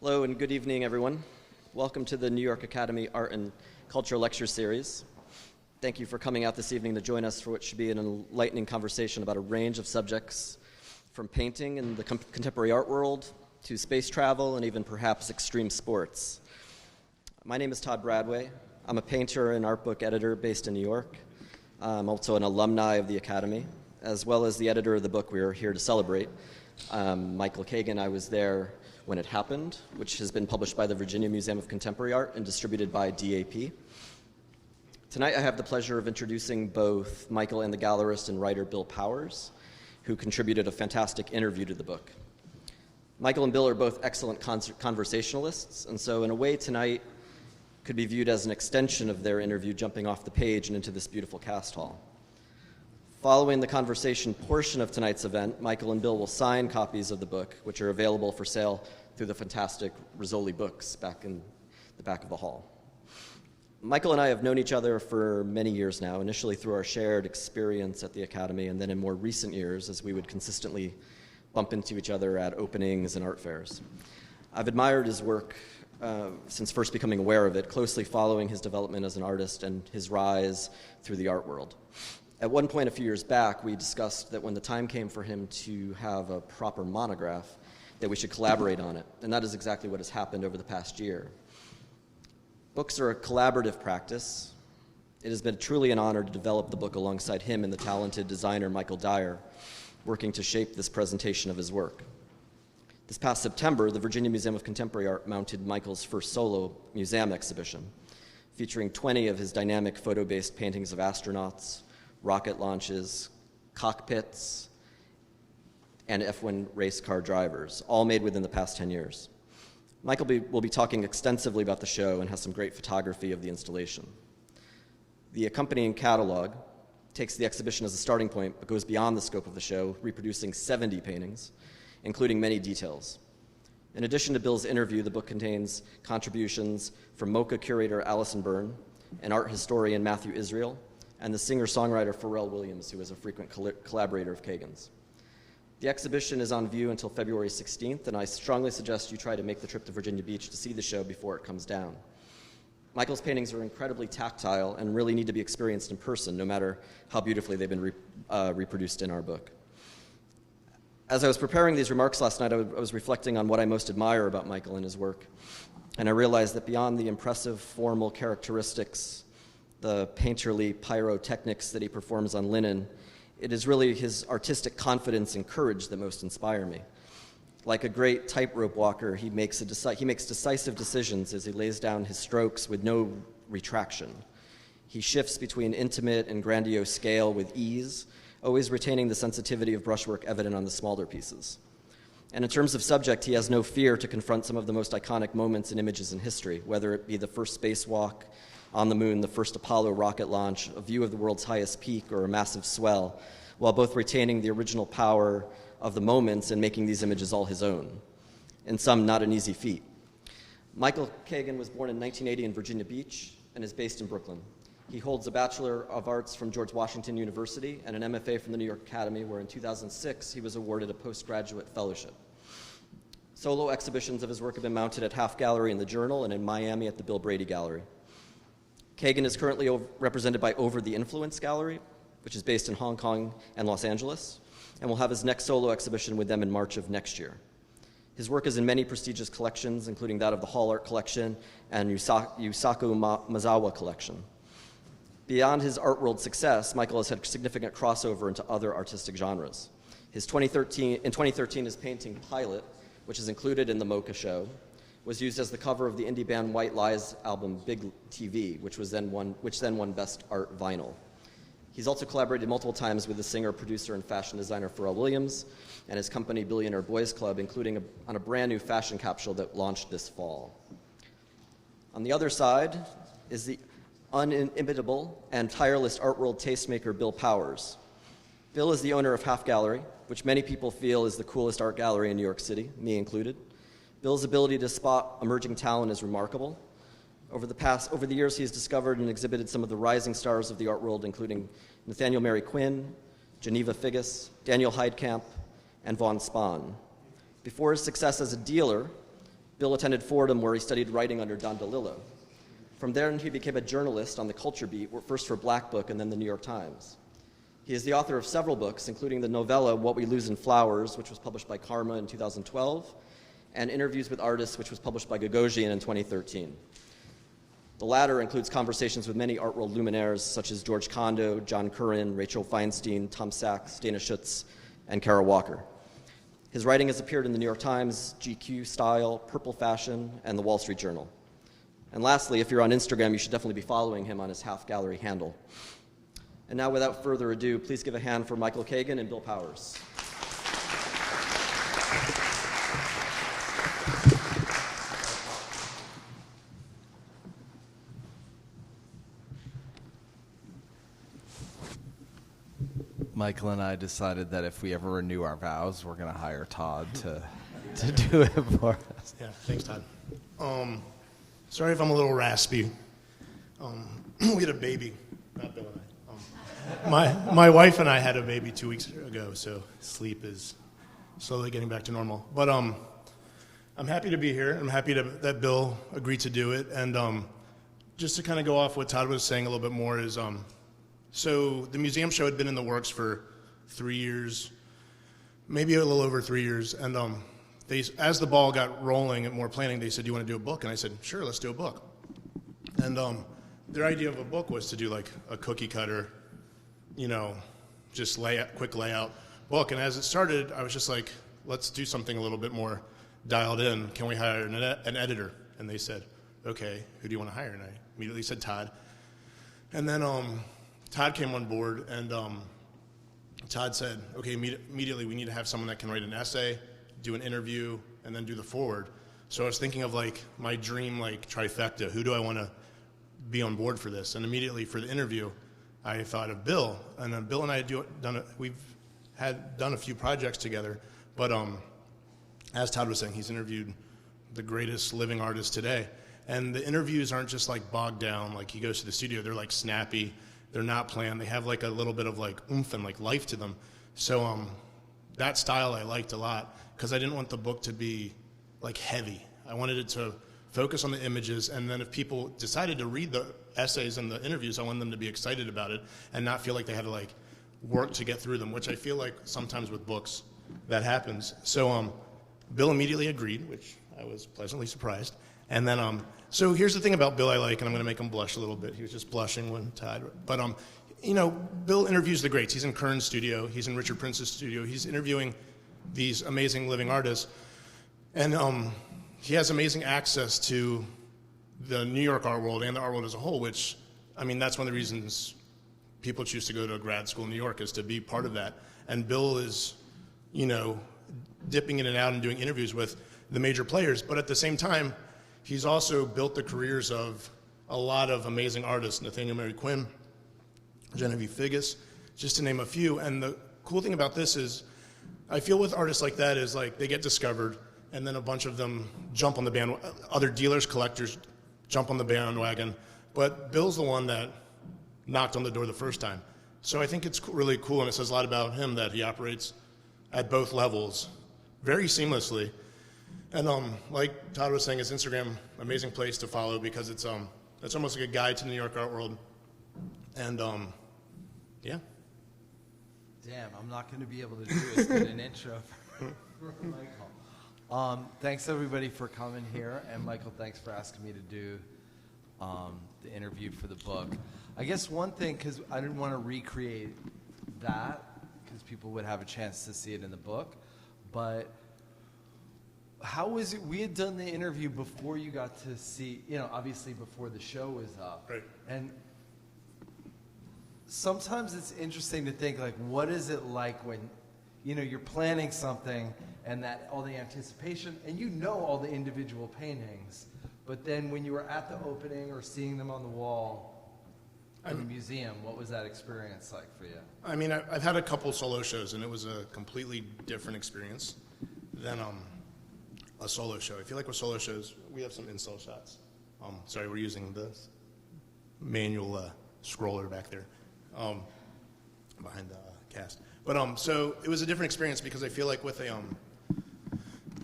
Hello and good evening, everyone. Welcome to the New York Academy Art and Culture Lecture Series. Thank you for coming out this evening to join us for what should be an enlightening conversation about a range of subjects, from painting in the contemporary art world to space travel and even perhaps extreme sports. My name is Todd Bradway. I'm a painter and art book editor based in New York. I'm also an alumni of the Academy, as well as the editor of the book we are here to celebrate. Michael Kagan, I was there when it happened, which has been published by the Virginia Museum of Contemporary Art and distributed by DAP. Tonight I have the pleasure of introducing both Michael and the gallerist and writer Bill Powers, who contributed a fantastic interview to the book. Michael and Bill are both excellent conversationalists, and so in a way tonight could be viewed as an extension of their interview jumping off the page and into this beautiful cast hall. Following the conversation portion of tonight's event, Michael and Bill will sign copies of the book, which are available for sale through the fantastic Rizzoli Books back in the back of the hall. Michael and I have known each other for many years now, initially through our shared experience at the Academy, and then in more recent years as we would consistently bump into each other at openings and art fairs. I've admired his work since first becoming aware of it, closely following his development as an artist and his rise through the art world. At one point a few years back, we discussed that when the time came for him to have a proper monograph, that we should collaborate on it, and that is exactly what has happened over the past year. Books are a collaborative practice. It has been truly an honor to develop the book alongside him and the talented designer Michael Dyer, working to shape this presentation of his work. This past September, the Virginia Museum of Contemporary Art mounted Michael's first solo museum exhibition, featuring 20 of his dynamic photo-based paintings of astronauts, rocket launches, cockpits, and F1 race car drivers, all made within the past 10 years. Michael will be talking extensively about the show and has some great photography of the installation. The accompanying catalog takes the exhibition as a starting point, but goes beyond the scope of the show, reproducing 70 paintings, including many details. In addition to Bill's interview, the book contains contributions from MoCA curator Allison Byrne, an art historian Matthew Israel, and the singer-songwriter Pharrell Williams, who is a frequent collaborator of Kagan's. The exhibition is on view until February 16th, and I strongly suggest you try to make the trip to Virginia Beach to see the show before it comes down. Michael's paintings are incredibly tactile and really need to be experienced in person, no matter how beautifully they've been reproduced in our book. As I was preparing these remarks last night, I was reflecting on what I most admire about Michael and his work, and I realized that beyond the impressive formal characteristics, the painterly pyrotechnics that he performs on linen, it is really his artistic confidence and courage that most inspire me. Like a great tightrope walker, he makes decisive decisions as he lays down his strokes with no retraction. He shifts between intimate and grandiose scale with ease, always retaining the sensitivity of brushwork evident on the smaller pieces. And in terms of subject, he has no fear to confront some of the most iconic moments and images in history, whether it be the first spacewalk on the moon, the first Apollo rocket launch, a view of the world's highest peak, or a massive swell, while both retaining the original power of the moments and making these images all his own. In some, not an easy feat. Michael Kagan was born in 1980 in Virginia Beach and is based in Brooklyn. He holds a Bachelor of Arts from George Washington University and an MFA from the New York Academy, where in 2006 he was awarded a postgraduate fellowship. Solo exhibitions of his work have been mounted at Half Gallery in the Journal and in Miami at the Bill Brady Gallery. Kagan is currently represented by Over the Influence Gallery, which is based in Hong Kong and Los Angeles, and will have his next solo exhibition with them in March of next year. His work is in many prestigious collections, including that of the Hall Art Collection and Yusaku Maezawa Collection. Beyond his art world success, Michael has had significant crossover into other artistic genres. In 2013, his painting Pilot, which is included in the MoCA show, was used as the cover of the indie band White Lies album Big TV, which then won Best Art Vinyl. He's also collaborated multiple times with the singer, producer, and fashion designer Pharrell Williams and his company Billionaire Boys Club, including on a brand new fashion capsule that launched this fall. On the other side is the unimitable and tireless art world tastemaker Bill Powers. Bill is the owner of Half Gallery, which many people feel is the coolest art gallery in New York City, me included. Bill's ability to spot emerging talent is remarkable. Over the years, he has discovered and exhibited some of the rising stars of the art world, including Nathaniel Mary Quinn, Geneva Figgis, Daniel Heidkamp, and Vaughn Spahn. Before his success as a dealer, Bill attended Fordham, where he studied writing under Don DeLillo. From there, he became a journalist on the culture beat, first for Black Book and then the New York Times. He is the author of several books, including the novella What We Lose in Flowers, which was published by Karma in 2012, and Interviews with Artists, which was published by Gagosian in 2013. The latter includes conversations with many art world luminaires such as George Condo, John Curran, Rachel Feinstein, Tom Sachs, Dana Schutz, and Kara Walker. His writing has appeared in the New York Times, GQ, Style, Purple Fashion, and the Wall Street Journal. And lastly, if you're on Instagram, you should definitely be following him on his Half Gallery handle. And now, without further ado, please give a hand for Michael Kagan and Bill Powers. Michael and I decided that if we ever renew our vows, we're going to hire Todd to do it for us. Yeah, thanks, Todd. Sorry if I'm a little raspy. We had a baby, not Bill and I. My wife and I had a baby 2 weeks ago, so sleep is slowly getting back to normal. But I'm happy to be here. I'm happy that Bill agreed to do it. And just to kind of go off what Todd was saying a little bit more is, so the museum show had been in the works for 3 years, maybe a little over 3 years. And as the ball got rolling and more planning, they said, "Do you want to do a book?" And I said, "Sure, let's do a book." And their idea of a book was to do like a cookie cutter, just quick layout book. And as it started, I was just like, let's do something a little bit more dialed in. Can we hire an editor? And they said, "Okay, who do you want to hire?" And I immediately said Todd. And then Todd came on board, and Todd said, "Okay, immediately we need to have someone that can write an essay, do an interview, and then do the forward." So I was thinking of like my dream trifecta. Who do I want to be on board for this? And immediately for the interview, I thought of Bill. And then Bill and I we've done a few projects together. But as Todd was saying, he's interviewed the greatest living artists today. And the interviews aren't just like bogged down, like he goes to the studio. They're like snappy. They're not planned. They have like a little bit of like oomph and like life to them. So that style I liked a lot because I didn't want the book to be like heavy. I wanted it to focus on the images, and then if people decided to read the essays and the interviews, I wanted them to be excited about it and not feel like they had to like work to get through them, which I feel like sometimes with books that happens. So Bill immediately agreed, which I was pleasantly surprised. And then, so here's the thing about Bill I like, and I'm going to make him blush a little bit. He was just blushing when Todd, but Bill interviews the greats. He's in Kern's studio. He's in Richard Prince's studio. He's interviewing these amazing living artists. And he has amazing access to the New York art world and the art world as a whole, which, I mean, that's one of the reasons people choose to go to a grad school in New York, is to be part of that. And Bill is, dipping in and out and doing interviews with the major players. But at the same time, he's also built the careers of a lot of amazing artists, Nathaniel Mary Quinn, Genevieve Figgis, just to name a few. And the cool thing about this is, I feel with artists like that is like they get discovered, and then a bunch of them jump on the bandwagon. Other dealers, collectors jump on the bandwagon. But Bill's the one that knocked on the door the first time. So I think it's really cool, and it says a lot about him that he operates at both levels very seamlessly. And like Todd was saying, his Instagram, amazing place to follow because it's almost like a guide to the New York art world. And yeah. Damn, I'm not going to be able to do as good an intro for Michael. Thanks everybody for coming here, and Michael, thanks for asking me to do the interview for the book. I guess one thing, because I didn't want to recreate that, because people would have a chance to see it in the book, but how was it? We had done the interview before you got to see, obviously before the show was up. Right. And sometimes it's interesting to think, like, what is it like when, you're planning something and that all the anticipation, and all the individual paintings, but then when you were at the opening or seeing them on the wall in the museum, what was that experience like for you? I mean, I've had a couple solo shows, and it was a completely different experience than a solo show. I feel like with solo shows, we have some install shots. Sorry, we're using the manual scroller back there behind the cast. But so it was a different experience because I feel like with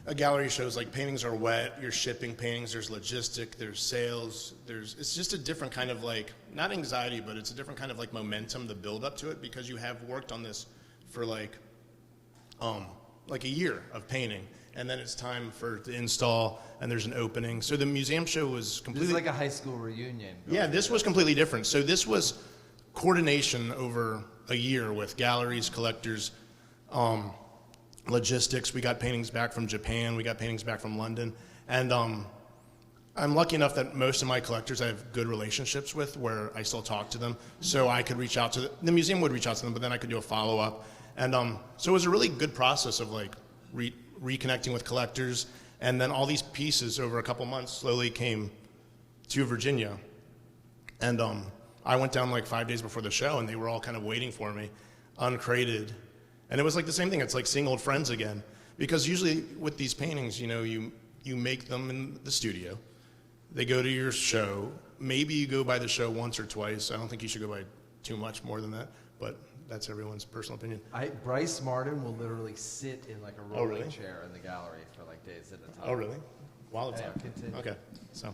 a gallery shows like paintings are wet, you're shipping paintings, there's logistic, there's sales, it's just a different kind of like, not anxiety, but it's a different kind of like momentum, the build up to it, because you have worked on this for like a year of painting, and then it's time for the install, and there's an opening. So the museum show was completely... This is like a high school reunion. Yeah, this was completely different. So this was coordination over a year with galleries, collectors, logistics. We got paintings back from Japan. We got paintings back from London. And I'm lucky enough that most of my collectors I have good relationships with, where I still talk to them. So I could reach out to the museum would reach out to them, but then I could do a follow-up. And so it was a really good process of like reconnecting with collectors. And then all these pieces over a couple months slowly came to Virginia. And I went down like 5 days before the show, and they were all kind of waiting for me, uncrated. And it was like the same thing. It's like seeing old friends again. Because usually with these paintings, you know, you make them in the studio. They go to your show. Maybe you go by the show once or twice. I don't think you should go by too much more than that, but that's everyone's personal opinion. Bryce Martin will literally sit in like a rolling really? chair in the gallery for like days at a time. Oh, really? While it's Yeah, on. continue. Okay. So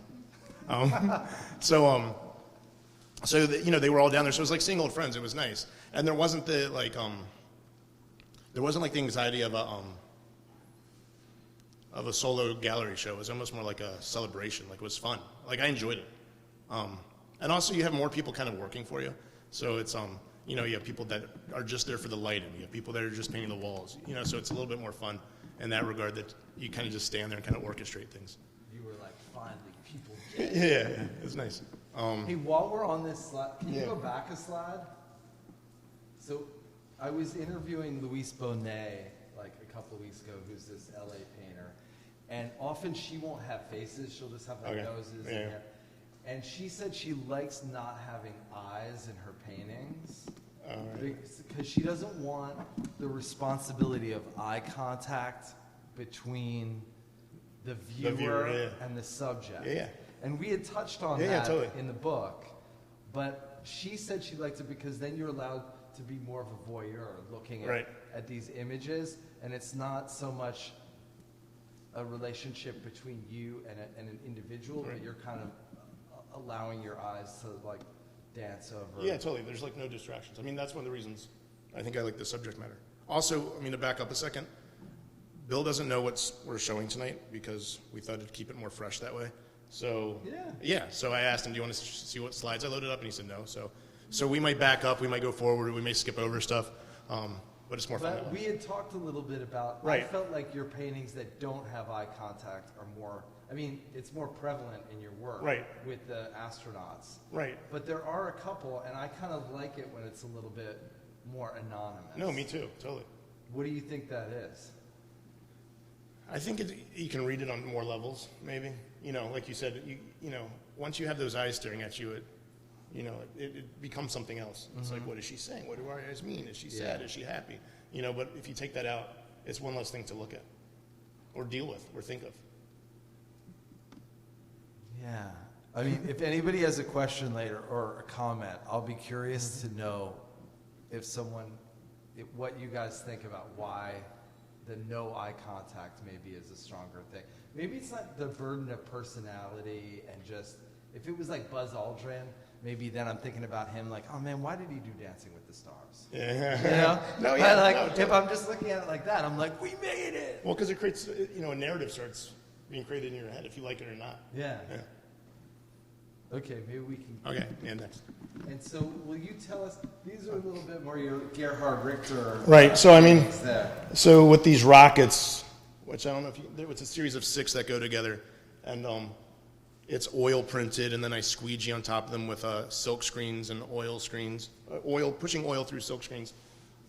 you know, they were all down there. So it was like seeing old friends. It was nice. And there wasn't the like the anxiety of a solo gallery show. It was almost more like a celebration. Like it was fun. Like I enjoyed it. And also you have more people kind of working for you. So it's you know, you have people that are just there for the lighting. You have people that are just painting the walls. You know, so it's a little bit more fun in that regard, that you kind of just stand there and kind of orchestrate things. You were like, finally, people Yeah, it was nice. Hey, while we're on this slide, can you Yeah. go back a slide? So I was interviewing Louise Bonet like a couple of weeks ago, who's this LA painter. And often she won't have faces. She'll just have like Okay. noses and Yeah. hair. And she said she likes not having eyes in her paintings because she doesn't want the responsibility of eye contact between the viewer yeah. and the subject. Yeah. And we had touched on Yeah, that totally. in the book, but she said she liked it because then you're allowed to be more of a voyeur looking at these images, and it's not so much a relationship between you and an individual, but you're kind of allowing your eyes to like dance over. Yeah, totally. There's like no distractions. I mean, that's one of the reasons I think I like the subject matter. Also, I mean, to back up a second, Bill doesn't know what we're showing tonight because we thought it'd keep it more fresh that way. So so I asked him, do you want to see what slides I loaded up? And he said no. So we might back up, we might go forward, we may skip over stuff, but it's more fun that But way. we had talked a little bit about, I Right. felt like your paintings that don't have eye contact are more, I mean, it's more prevalent in your work with the astronauts. Right. But there are a couple, and I kind of like it when it's a little bit more anonymous. No, me too, totally. What do you think that is? I think you can read it on more levels, maybe. You know, like you said, you know, once you have those eyes staring at you, it becomes something else. It's like, what is she saying? What do our eyes mean? Is she sad? Is she happy? You know, but if you take that out, it's one less thing to look at or deal with or think of. Yeah. I mean, if anybody has a question later or a comment, I'll be curious to know what you guys think about why the no eye contact maybe is a stronger thing. Maybe it's not the burden of personality and just, if it was like Buzz Aldrin, maybe then I'm thinking about him like, oh man, why did he do Dancing with the Stars? Yeah. You know? No, yeah. But like, no, if totally. I'm just looking at it like that, I'm like, we made it. Well, because it creates, you know, a narrative starts being created in your head, if you like it or not. Yeah. Yeah. Okay, maybe we can. Okay, yeah, next. And so, will you tell us? These are a little bit more your Gerhard Richter. Right, so I mean, things there. so with these rockets, which I don't know if it's a series of 6 that go together, and it's oil printed, and then I squeegee on top of them with silk screens and oil screens, pushing oil through silk screens.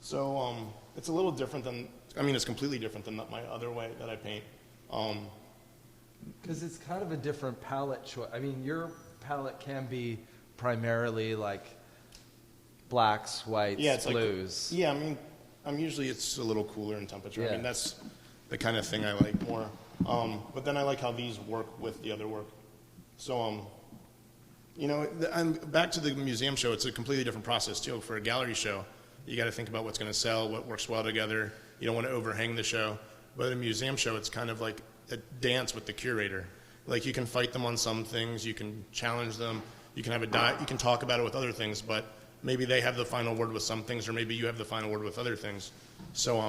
So it's a little different than, I mean, it's completely different than my other way that I paint. Because it's kind of a different palette choice. I mean, your palette can be primarily like blacks, whites, Yeah, it's blues. Like, yeah, I mean, usually it's a little cooler in temperature. Yeah. I mean, that's the kind of thing I like more. But then I like how these work with the other work. So, you know, I'm back to the museum show. It's a completely different process too. For a gallery show, you got to think about what's going to sell, what works well together. You don't want to overhang the show. But at a museum show, it's kind of like a dance with the curator. Like you can fight them on some things, you can challenge them, you can have you can talk about it with other things, but maybe they have the final word with some things, or maybe you have the final word with other things. So,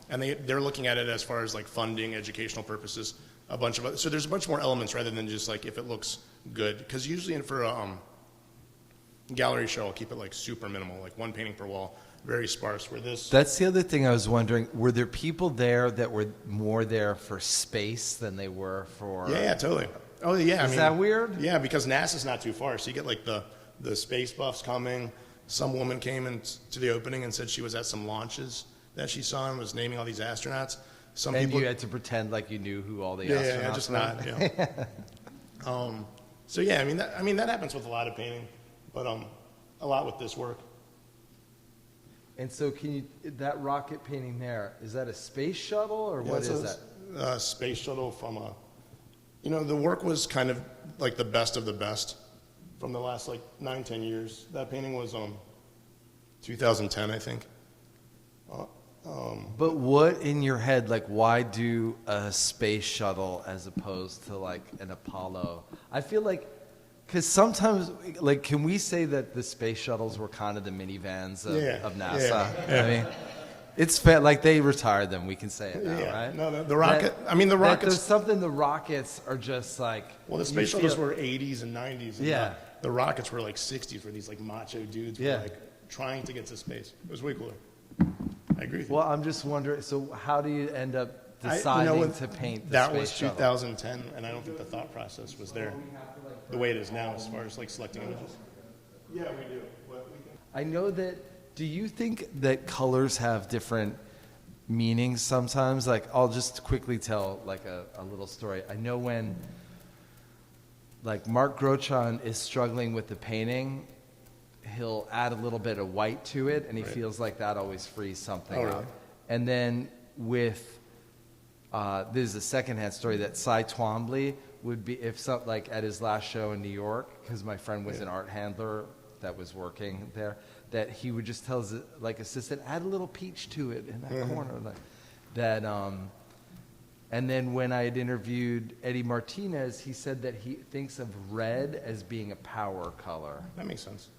and they're looking at it as far as like funding, educational purposes, a bunch of other, so there's a bunch more elements rather than just like if it looks good. Because usually for a gallery show, I'll keep it like super minimal, like one painting per wall, very sparse. Where this, That's the other thing I was wondering. Were there people there that were more there for space than they were for? yeah, totally. Oh yeah, Is that weird? Yeah, because NASA's not too far, so you get like the space buffs coming. Some woman came to the opening and said she was at some launches that she saw and was naming all these astronauts. Some And people, you had to pretend like you knew who all the yeah, astronauts just were? not. Yeah. So yeah, I mean that happens with a lot of painting, but a lot with this work. And so that rocket painting there, is that a space shuttle or what is that? A space shuttle from the work was kind of like the best of the best from the last like 9-10 years. That painting was 2010, I think. But what in your head, like why do a space shuttle as opposed to like an Apollo? I feel like, because sometimes, like, can we say that the space shuttles were kind of the minivans of NASA? Yeah. I mean, it's fair, like they retired them, we can say it now, right? No, the rocket, the rockets. There's something, the rockets are just like. Well, the space shuttles were 80s and 90s. And Yeah. The rockets were like 60s, where these like macho dudes were like trying to get to space. It was way cooler. I agree with you. Well, I'm just wondering, so how do you end up deciding to paint the that space was shuttle? 2010, and I don't think the thought process was there the way it is now as far as like selecting images. Yeah, we do. I know that, do you think that colors have different meanings sometimes? Like, I'll just quickly tell like a little story. I know when like Mark Grochon is struggling with the painting, he'll add a little bit of white to it, and he feels like that always frees something up. And then with, this is a secondhand story, that Cy Twombly would be, like at his last show in New York, because my friend was an art handler that was working there, that he would just tell his like assistant, add a little peach to it in that corner. And then when I had interviewed Eddie Martinez, he said that he thinks of red as being a power color. That makes sense.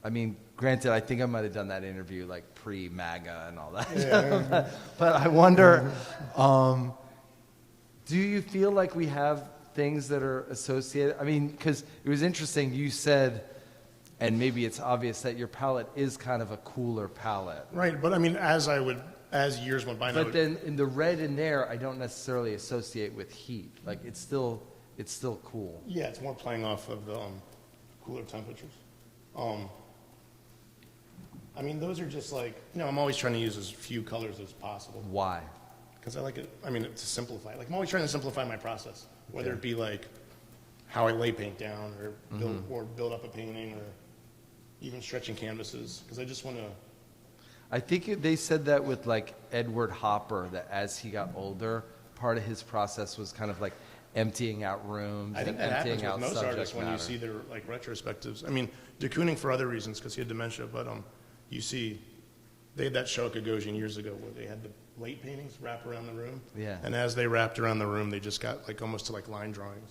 I mean, granted, I think I might have done that interview like pre-MAGA and all that. But I wonder, do you feel like we have things that are associated? I mean, because it was interesting, you said, and maybe it's obvious, that your palette is kind of a cooler palette. Right, but I mean, as years went by, But then in the red in there, I don't necessarily associate with heat. Like it's still cool. yeah, it's more playing off of the cooler temperatures. I mean, those are just like, I'm always trying to use as few colors as possible. Why? Because I like it, to simplify. Like, I'm always trying to simplify my process, whether it be like how I lay paint down or build up a painting or even stretching canvases, because I just want to. I think they said that with like Edward Hopper, that as he got older, part of his process was kind of like emptying out rooms I think and that emptying happens out with most subject artists when matter. you see their like retrospectives. I mean, de Kooning for other reasons because he had dementia, but you see, they had that show at Gagosian years ago where they had the late paintings wrap around the room. Yeah. And as they wrapped around the room, they just got like almost to like line drawings.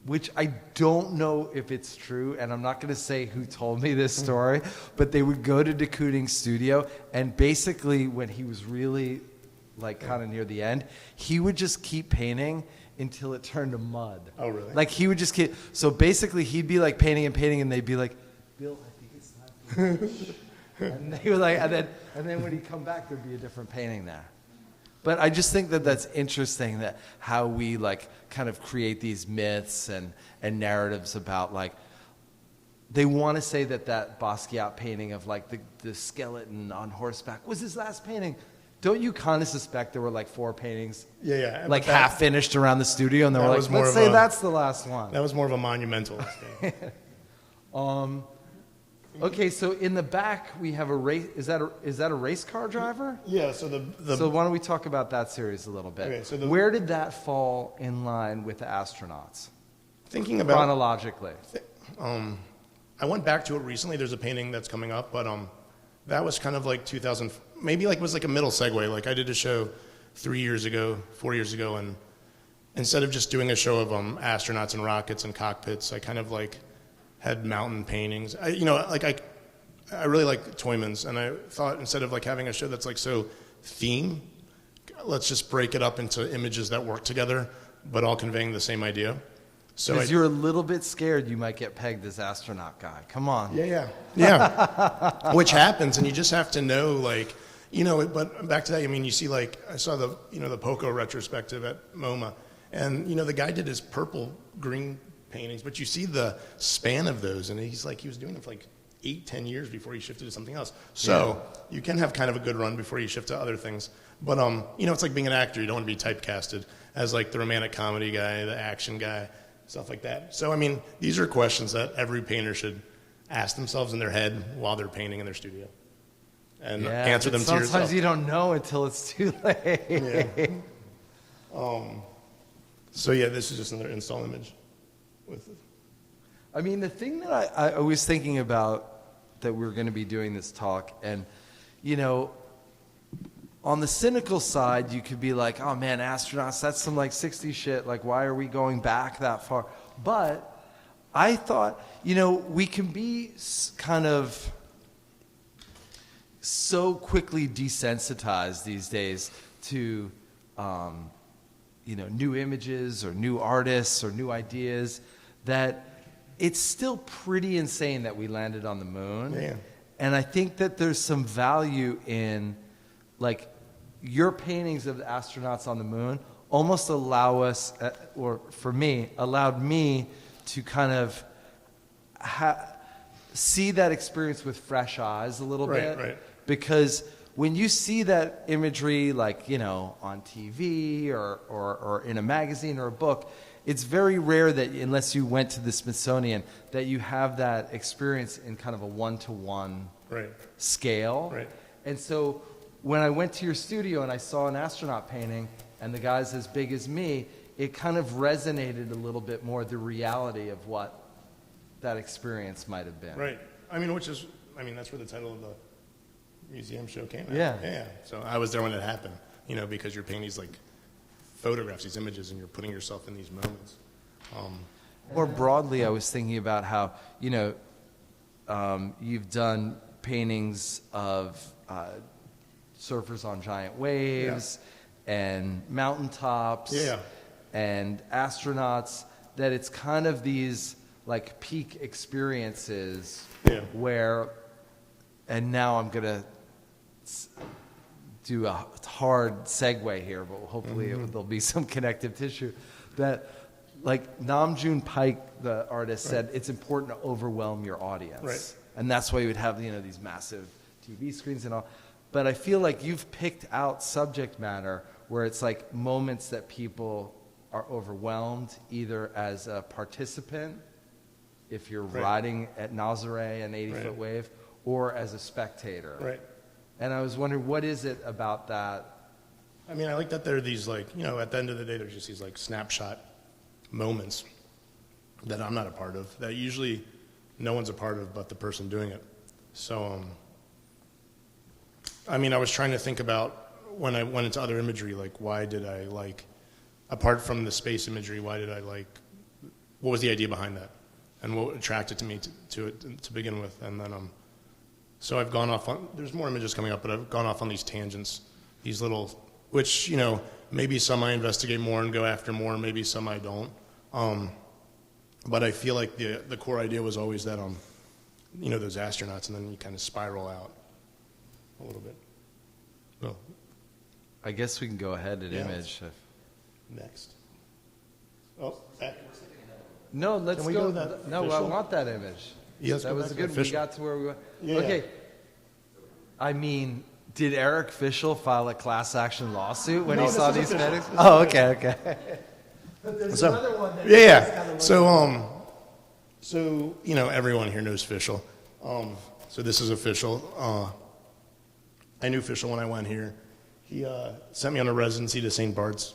Which I don't know if it's true, and I'm not going to say who told me this story, but they would go to de Kooning's studio, and basically when he was really like kind of near the end, he would just keep painting until it turned to mud. Oh, really? Like he would just keep, so basically he'd be like painting, and they'd be like, Bill, I think it's time to finish. And they were like, and then when he'd come back, there'd be a different painting there. But I just think that that's interesting, that how we like kind of create these myths and narratives about like, they want to say that Basquiat painting of like the skeleton on horseback was his last painting. Don't you kind of suspect there were like 4 paintings, like half finished around the studio, and they were like, let's say that's the last one. That was more of a monumental thing. Okay, so in the back we have a race. Is that a race car driver? Yeah. So So why don't we talk about that series a little bit? Okay, so where did that fall in line with the astronauts? Thinking about chronologically. I went back to it recently. There's a painting that's coming up, but that was kind of like maybe like was like a middle segue. Like I did a show 4 years ago, and instead of just doing a show of astronauts and rockets and cockpits, I kind of like had mountain paintings. I really like Toymans, and I thought instead of like having a show that's like so theme, let's just break it up into images that work together, but all conveying the same idea. So because you're a little bit scared you might get pegged as astronaut guy. Come on. Yeah. Which happens, and you just have to know, like, but back to that, I mean, you see, like, I saw the Poco retrospective at MoMA, and, the guy did his purple-green paintings, but you see the span of those, and he was doing it for, like, 8-10 years before he shifted to something else. So you can have kind of a good run before you shift to other things. But, it's like being an actor. You don't want to be typecasted as, like, the romantic comedy guy, the action guy, stuff like that. So, I mean, these are questions that every painter should ask themselves in their head while they're painting in their studio. And answer them to yourself. Sometimes you don't know until it's too late. Yeah. So, this is just another install image. I mean, the thing that I was thinking about that we were going to be doing this talk, and, on the cynical side, you could be like, oh man, astronauts, that's some like 60s shit. Like, why are we going back that far? But I thought, we can be kind of so quickly desensitized these days to, new images or new artists or new ideas that it's still pretty insane that we landed on the moon. Yeah. And I think that there's some value in, like, your paintings of the astronauts on the moon almost allow us, allowed me to kind of see that experience with fresh eyes a little bit. Right. Because when you see that imagery, like, on TV or in a magazine or a book, it's very rare that, unless you went to the Smithsonian, that you have that experience in kind of a one-to-one scale. Right. And so when I went to your studio and I saw an astronaut painting and the guy's as big as me, it kind of resonated a little bit more, the reality of what that experience might have been. Right. I mean, that's where the title of the museum show came out. Yeah. So I was there when it happened, because you're painting these, like, photographs, these images, and you're putting yourself in these moments. More broadly, I was thinking about how, you've done paintings of surfers on giant waves and mountaintops and astronauts, that it's kind of these like peak experiences where, and now I'm going to do a hard segue here, but hopefully there'll be some connective tissue, that like Namjoon Paik, the artist, said it's important to overwhelm your audience. Right. And that's why you would have, these massive TV screens and all. But I feel like you've picked out subject matter where it's like moments that people are overwhelmed, either as a participant, if you're riding at Nazare, an 80-foot wave, or as a spectator. Right. And I was wondering, what is it about that? I mean, I like that there are these, like, at the end of the day, there's just these, like, snapshot moments that I'm not a part of, that usually no one's a part of but the person doing it. So, I mean, I was trying to think about when I went into other imagery, like, why did I like, apart from the space imagery, why did I like, what was the idea behind that? And what attracted me to it to begin with? And then, so I've gone off on, there's more images coming up, but I've gone off on these tangents, these little, which, maybe some I investigate more and go after more, maybe some I don't. But I feel like the core idea was always that, those astronauts, and then you kind of spiral out a little bit. Well, I guess we can go ahead and image. Next. Oh, back. No, let's Can we go. go that No, I official? want that image. Yeah, let's that go was back to good. We official. got to where we went. Yeah. Okay. I mean, did Eric Fischel file a class action lawsuit when he saw these paintings? Oh, okay. But there's another one that So everyone here knows Fischel. So this is official. I knew Fischel when I went here. He sent me on a residency to St. Bart's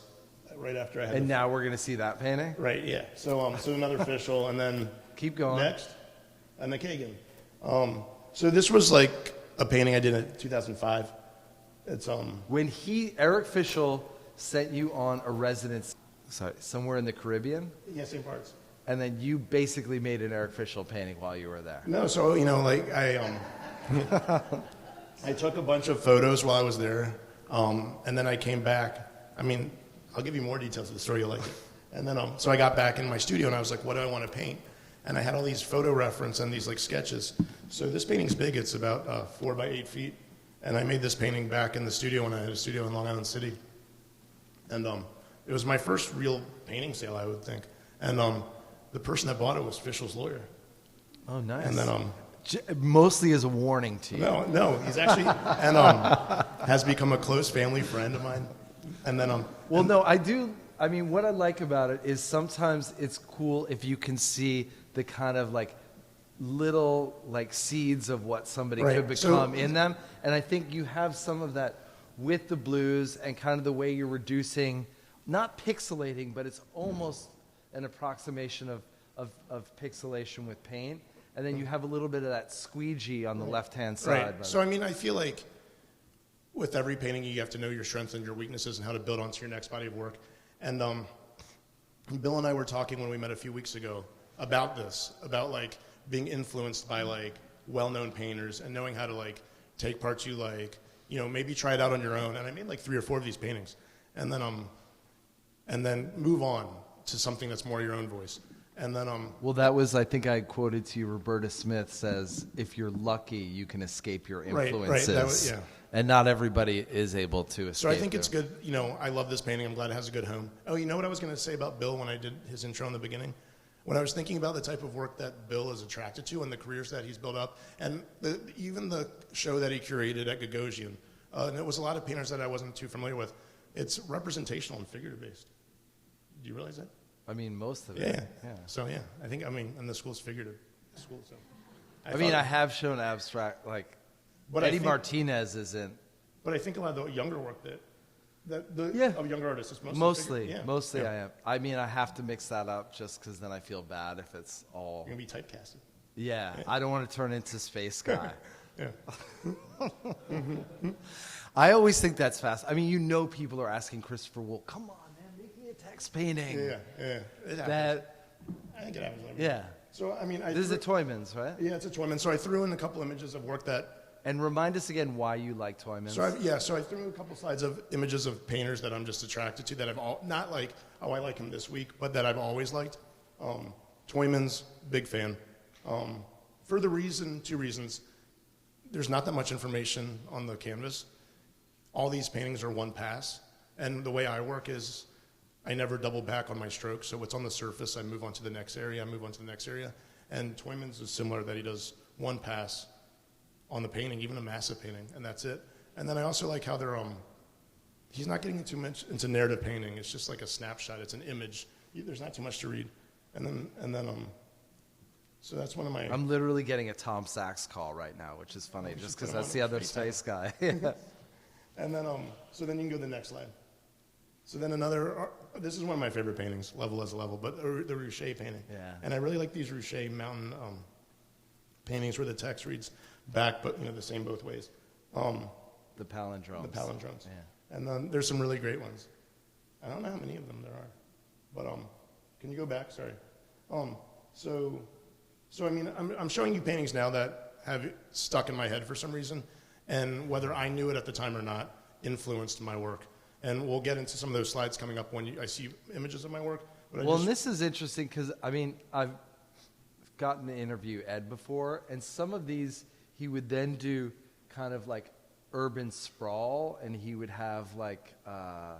right after I had. And now we're going to see that painting? Right, yeah. So another Fischel, and then keep going. Next, and the Kagan. So this was like a painting I did in 2005. It's When Eric Fischel sent you on a residence, somewhere in the Caribbean, yeah, same parts. and then you basically made an Eric Fischel painting while you were there. No, so like I I took a bunch of photos while I was there, and then I came back. I mean, I'll give you more details of the story. You'll like it. And then so I got back in my studio and I was like, what do I want to paint? And I had all these photo reference and these like sketches. So this painting's big. It's about 4 by 8 feet. And I made this painting back in the studio when I had a studio in Long Island City. And it was my first real painting sale, I would think. And the person that bought it was Fischel's lawyer. Oh, nice. And then mostly as a warning to you. no, he's actually and has become a close family friend of mine. And then well, no, I do. I mean, what I like about it is sometimes it's cool if you can see the kind of like little like seeds of what somebody Right. could become in them. And I think you have some of that with the blues and kind of the way you're reducing, not pixelating, but it's almost an approximation of pixelation with paint. And then you have a little bit of that squeegee on the left-hand side. Right. So, I mean, I feel like with every painting, you have to know your strengths and your weaknesses and how to build onto your next body of work. And Bill and I were talking when we met a few weeks ago about this, about like being influenced by like well-known painters and knowing how to like take parts you like, you know, maybe try it out on your own. And I made like 3 or 4 of these paintings, and then move on to something that's more your own voice. And then well, that was, I think I quoted to you, Roberta Smith says, if you're lucky, you can escape your influences. Right. That was, yeah. And not everybody is able to escape. So I think it's good, you know, I love this painting. I'm glad it has a good home. Oh, you know what I was going to say about Bill when I did his intro in the beginning? When I was thinking about the type of work that Bill is attracted to and the careers that he's built up, and even the show that he curated at Gagosian, and it was a lot of painters that I wasn't too familiar with, it's representational and figurative-based. Do you realize that? I mean, most of it. Yeah. So, yeah, I think, and the school's figurative. School, so. I have shown abstract, like, but Eddie Martinez isn't. But I think a lot of the younger work of younger artists is Mostly I am. I mean, I have to mix that up just because then I feel bad if it's all. You're going to be typecasted. Yeah, I don't want to turn into Space Guy. Yeah. I always think that's fast. I mean, you know, people are asking Christopher Wool, come on, man, make me a text painting. Yeah. It happens. I think it happens. Yeah. So, I mean, this is a Toyman's, right? Yeah, it's a Toyman. So I threw in a couple images of work that. And remind us again why you like Toyman's. So I threw in a couple slides of images of painters that I'm just attracted to that I've not like, oh, I like him this week, but that I've always liked. Toyman's, big fan. For two reasons. There's not that much information on the canvas. All these paintings are one pass, and the way I work is I never double back on my strokes. So what's on the surface, I move on to the next area, And Toyman's is similar, that he does one pass on the painting, even a massive painting, and that's it. And then I also like how they're he's not getting too much into narrative painting. It's just like a snapshot. It's an image. There's not too much to read. And then so that's one of my. I'm literally getting a Tom Sachs call right now, which is funny, just because that's the other Space Guy. And then so then you can go to the next slide. So then this is one of my favorite paintings, Level as a Level, but the Rouchet painting. Yeah. And I really like these Rouchet mountain paintings where the text reads back, but the same both ways. The palindromes. Yeah. And then there's some really great ones. I don't know how many of them there are, but can you go back? Sorry. So I mean, I'm showing you paintings now that have stuck in my head for some reason, and whether I knew it at the time or not, influenced my work. And we'll get into some of those slides coming up when I see images of my work. But and this is interesting because, I mean, I've gotten to interview Ed before, and some of these he would then do kind of like urban sprawl, and he would have like a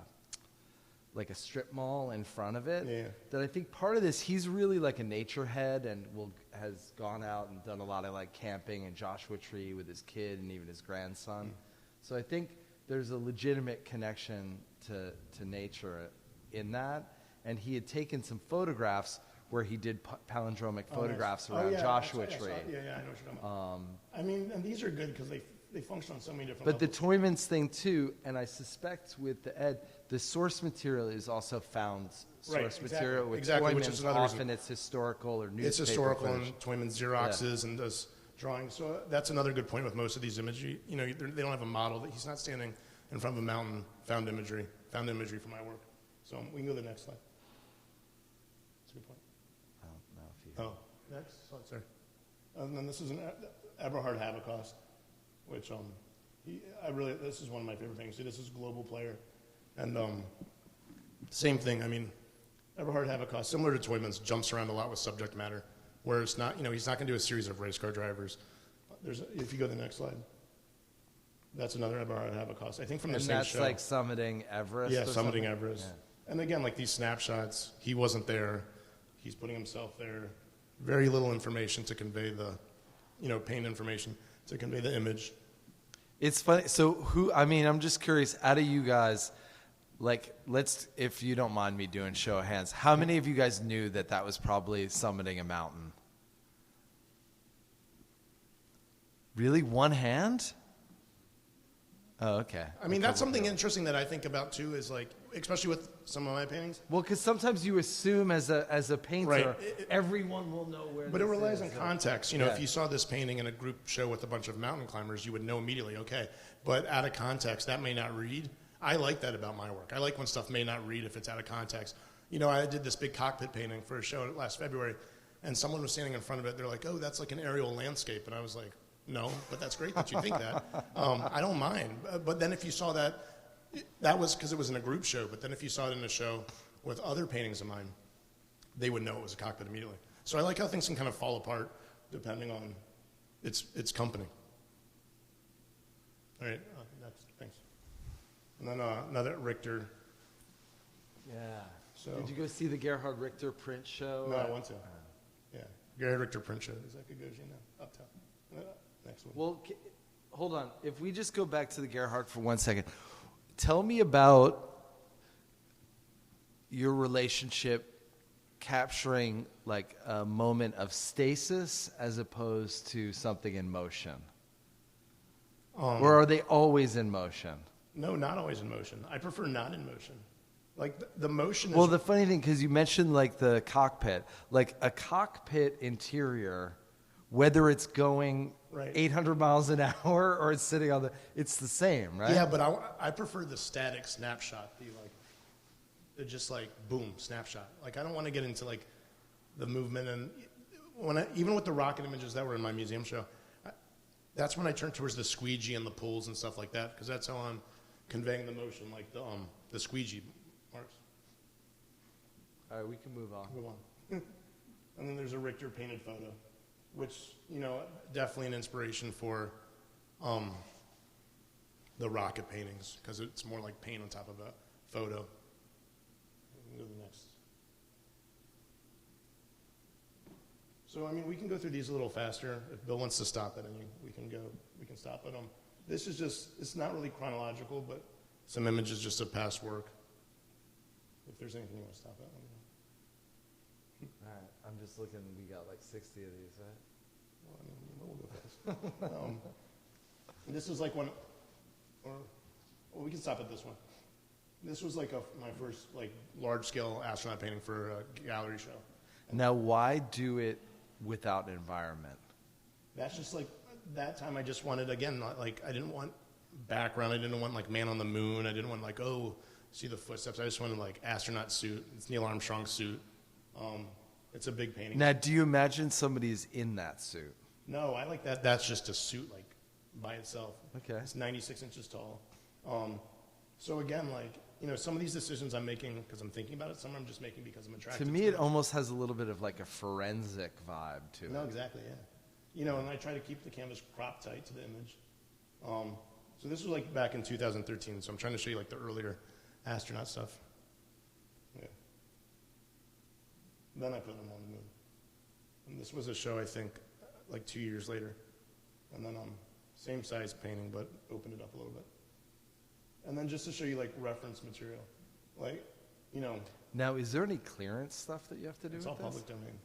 strip mall in front of it. Yeah. That I think part of this, he's really like a nature head and has gone out and done a lot of like camping and Joshua Tree with his kid and even his grandson. So I think there's a legitimate connection to nature in that. And he had taken some photographs where he did palindromic photographs around Joshua Tree. I know what you're talking about. I mean, and these are good because they function on so many different levels. But the Toyman's thing too, and I suspect with the Ed, the source material is also found material with Toyman's, which is another often reason. It's historical or newspaper. It's historical, footage. and Toyman's Xeroxes and does drawings. So that's another good point with most of these images. They don't have a model. He's not standing in front of a mountain, found imagery for my work. So we can go to the next slide. That's a good point. I don't know if you... Oh, next slide, sorry. And then this is an Eberhard Habakkuk, which this is one of my favorite things. See, this is a global player. And same thing, I mean, Eberhard Habakkuk, similar to Toymans, jumps around a lot with subject matter, where it's not, he's not going to do a series of race car drivers. If you go to the next slide, that's another Eberhard Habakkuk, I think from the same show. And that's like summiting Everest? Yeah, summiting Everest. Yeah. And again, like these snapshots, he wasn't there. He's putting himself there. Very little information to convey the, paint information to convey the image. It's funny. So I'm just curious, out of you guys, like, if you don't mind me doing show of hands, how many of you guys knew that was probably summiting a mountain? Really? One hand? Oh, okay. I mean, that's something interesting that I think about too, is like, especially with some of my paintings. Well, because sometimes you assume as a painter, right. Everyone will know where. But it relies on context. Yeah. If you saw this painting in a group show with a bunch of mountain climbers, you would know immediately, okay. But out of context, that may not read. I like that about my work. I like when stuff may not read if it's out of context. I did this big cockpit painting for a show last February, and someone was standing in front of it. They're like, oh, that's like an aerial landscape. And I was like, no, but that's great that you think that. I don't mind. But then if you saw that was because it was in a group show. But then if you saw it in a show with other paintings of mine, they would know it was a cockpit immediately. So I like how things can kind of fall apart depending on its company. All right, next, thanks. And then another Richter. Yeah. So, did you go see the Gerhard Richter print show? No, I want to. Yeah, Gerhard Richter print show. Is that Gagosian now? Uptown. Next one. Well, hold on. If we just go back to the Gerhard for 1 second, tell me about your relationship capturing like a moment of stasis as opposed to something in motion. Or are they always in motion? No, not always in motion. I prefer not in motion. Like the motion is... Well, the funny thing, because you mentioned like the cockpit, like a cockpit interior, whether it's going right. 800 miles an hour or it's sitting on it's the same, right? Yeah, but I prefer the static snapshot. Just like, boom, snapshot. Like, I don't want to get into like the movement. And even with the rocket images that were in my museum show, that's when I turn towards the squeegee and the pulls and stuff like that, because that's how I'm conveying the motion, like the squeegee marks. All right, we can move on. Move on. And then there's a Richter painted photo, which, definitely an inspiration for the rocket paintings, because it's more like paint on top of a photo. We can go to the next. So, we can go through these a little faster. If Bill wants to stop at any, we can stop at them. This is just, it's not really chronological, but some images just of past work. If there's anything you want to stop at, let me know. All right, I'm just looking, we got like 60 of these, right? Well, we'll go fast. This is like we can stop at this one. This was like my first like large-scale astronaut painting for a gallery show. Now, why do it without environment? That's just like, that time I just wanted, again, like I didn't want background. I didn't want like man on the moon. I didn't want like, oh, see the footsteps. I just wanted like astronaut suit. It's Neil Armstrong's suit. It's a big painting. Now, do you imagine somebody's in that suit? No, I like that. That's just a suit like by itself. Okay. It's 96 inches tall. So again, like, some of these decisions I'm making because I'm thinking about it. Some I'm just making because I'm attracted to me, it almost has a little bit of like a forensic vibe to it. No, exactly, yeah. And I try to keep the canvas cropped tight to the image. So this was like back in 2013. So I'm trying to show you like the earlier astronaut stuff. Yeah. Then I put them on the moon. And this was a show, I think, like 2 years later. And then same size painting, but opened it up a little bit. And then just to show you like reference material, like, Now, is there any clearance stuff that you have to do it's with all public domain.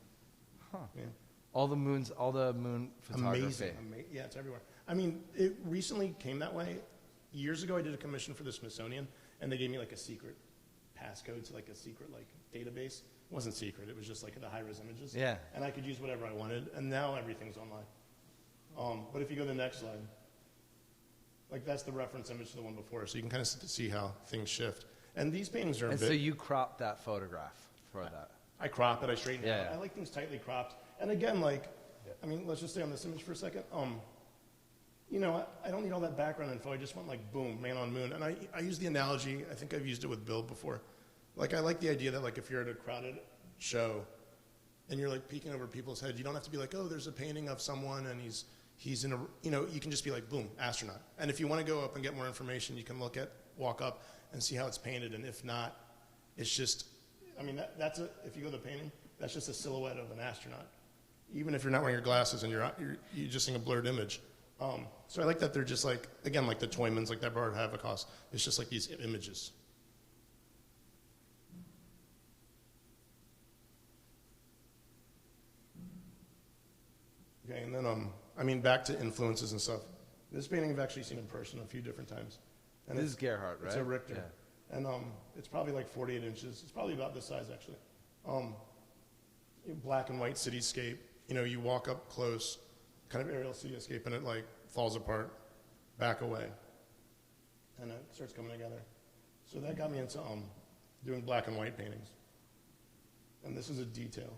Huh. Yeah. All the moon photography. Amazing. Yeah, it's everywhere. It recently came that way. Years ago, I did a commission for the Smithsonian, and they gave me like a secret passcode to like a secret like database. It wasn't secret. It was just like the high-res images. Yeah. And I could use whatever I wanted, and now everything's online. But if you go to the next slide, Like that's the reference image to the one before, so you can kind of see how things shift. And these paintings are And so you cropped that photograph for that. I crop it, I straighten it out. Yeah. I like things tightly cropped. And again, like, I mean, let's just stay on this image for a second. You know, I don't need all that background info. I just want like, boom, man on moon. And I use the analogy, I think I've used it with Bill before. Like, I like the idea that like if you're at a crowded show and you're like peeking over people's heads, you don't have to be like, oh, there's a painting of someone and he's in a, you know, you can just be like, boom, astronaut. And if you want to go up and get more information, you can walk up and see how it's painted. And if not, it's just, I mean, if you go to the painting, that's just a silhouette of an astronaut. Even if you're not wearing your glasses and you're just seeing a blurred image. So I like that they're just like, again, like the Toymans, like that Bart Havoc. It's just like these images. Okay, and then, I mean, back to influences and stuff. This painting I've actually seen in person a few different times. And This is Gerhardt, right? It's a Richter. Yeah. And it's probably like 48 inches. It's probably about this size, actually. Black and white cityscape. You know, you walk up close, kind of aerial cityscape, and it like falls apart, back away, and it starts coming together. So that got me into doing black and white paintings. And this is a detail.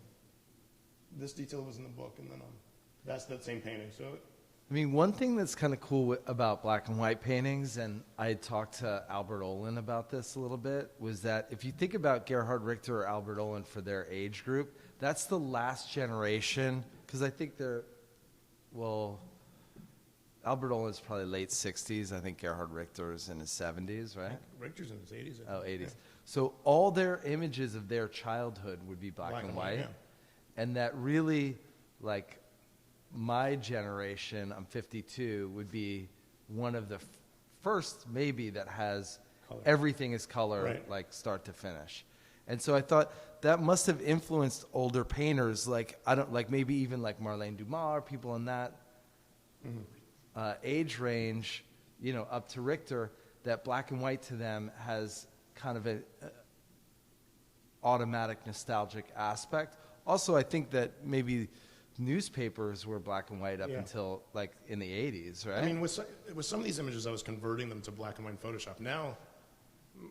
This detail was in the book, and then that's that same painting. So, I mean, one thing that's kind of cool about black and white paintings, and I had talked to Albert Olin about this a little bit, was that if you think about Gerhard Richter or Albert Olin for their age group, that's the last generation, because I think Albert Olin's probably late 60s. I think Gerhard Richter is in his 70s, right? Richter's in his 80s. Oh, 80s. Yeah. So all their images of their childhood would be black and white. Yeah. And that really, like, my generation, I'm 52, would be one of the first maybe that has color. Everything is color, right. Like start to finish. And so I thought that must have influenced older painters, like maybe even like Marlene Dumas or people in that age range, you know, up to Richter, that black and white to them has kind of a automatic nostalgic aspect. Also, I think that maybe newspapers were black and white up until like in the 80s, right? I mean, with some of these images, I was converting them to black and white in Photoshop. Now,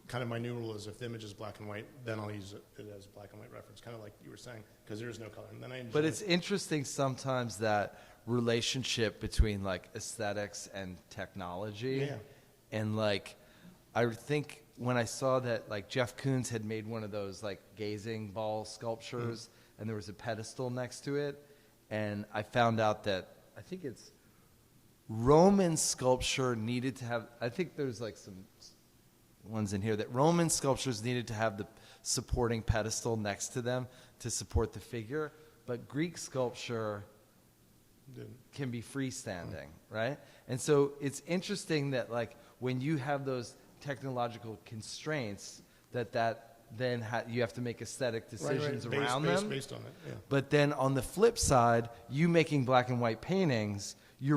kind of my new rule is if the image is black and white, then I'll use it as a black and white reference, kind of like you were saying, because there is no color. And then but it's interesting sometimes that relationship between like aesthetics and technology. Yeah. And like, I think when I saw that like Jeff Koons had made one of those like gazing ball sculptures and there was a pedestal next to it, and I found out that I think it's Roman sculpture needed to have, I think there's like some ones in here that Roman sculptures needed to have the supporting pedestal next to them to support the figure, but Greek sculpture can be freestanding, right? And so it's interesting that like when you have those technological constraints that then you have to make aesthetic decisions around them. Based on it, yeah. But then on the flip side, you making black and white paintings, you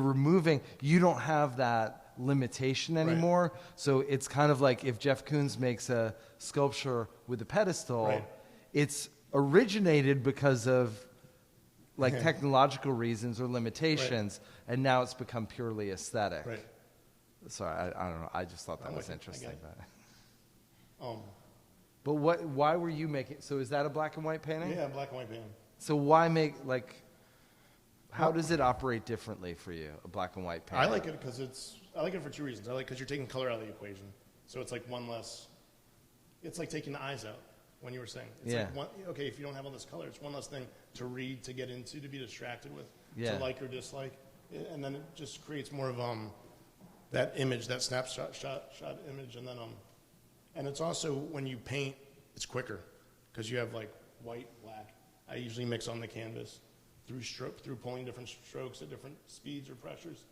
don't have that limitation anymore. Right. So it's kind of like if Jeff Koons makes a sculpture with a pedestal, it's originated because of like technological reasons or limitations, and now it's become purely aesthetic. Right. Sorry, I don't know. I just thought that was interesting. But why were you making? So is that a black and white painting? Yeah, black and white painting. So why make like? How does it operate differently for you, a black and white painting? I like it because I like it for two reasons. I like because you're taking color out of the equation, so it's like one less. It's like taking the eyes out. When you were saying, it's like okay, if you don't have all this color, it's one less thing to read, to get into, to be distracted with, to like or dislike, and then it just creates more of that image, that snapshot shot image, and then and it's also when you paint, it's quicker because you have like white, black. I usually mix on the canvas through pulling different strokes at different speeds or pressures,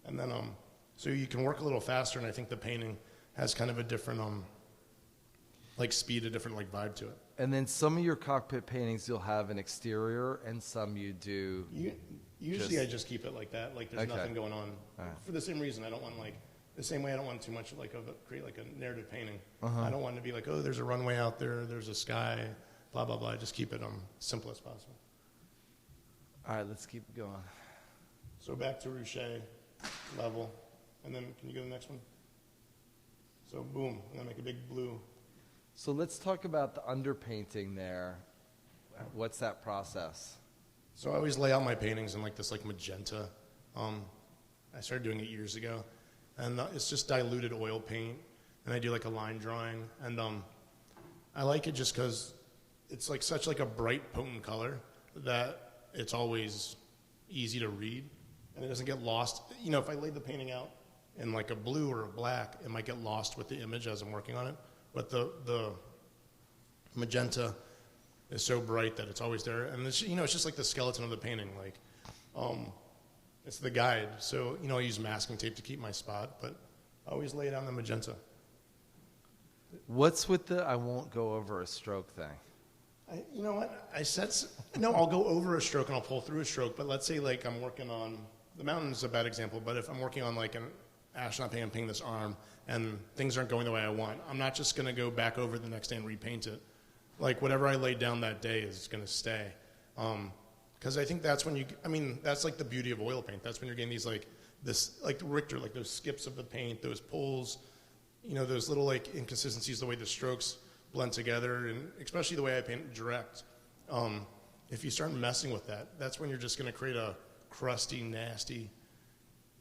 and then so you can work a little faster, and I think the painting has kind of a different like speed, a different like vibe to it. And then some of your cockpit paintings you'll have an exterior, and some you do. Usually I just keep it like that. Like there's nothing going on. For the same reason, I don't want like the same way I don't want too much like create like a narrative painting. I don't want to be like, oh, there's a runway out there, there's a sky, blah blah blah. I just keep it simple as possible. All right, let's keep going. So back to Ruche level. and then can you go to the next one? So boom, and then make a big blue. So let's talk about the underpainting there. What's that process? So I always lay out my paintings in like this like magenta. I started doing it years ago, and it's just diluted oil paint, and I do like a line drawing, and I like it just because it's like such like a bright, potent color that it's always easy to read, and it doesn't get lost. You know, if I laid the painting out in like a blue or a black, it might get lost with the image as I'm working on it. But the magenta is so bright that it's always there, and it's, you know, it's just like the skeleton of the painting. Like, it's the guide. So, you know, I use masking tape to keep my spot, but I always lay it on the magenta. What's with the I won't go over a stroke thing? You know what? No, I'll go over a stroke and I'll pull through a stroke, but let's say like I'm working on, the mountain is a bad example, but if I'm working on like an astronaut painting, I'm painting this arm, and things aren't going the way I want, I'm not just going to go back over the next day and repaint it. Like whatever I laid down that day is going to stay. Because I think that's when that's like the beauty of oil paint. That's when you're getting these like, this, like Richter, like those skips of the paint, those pulls, you know, those little like inconsistencies, the way the strokes blend together, and especially the way I paint direct. If you start messing with that, that's when you're just going to create a crusty, nasty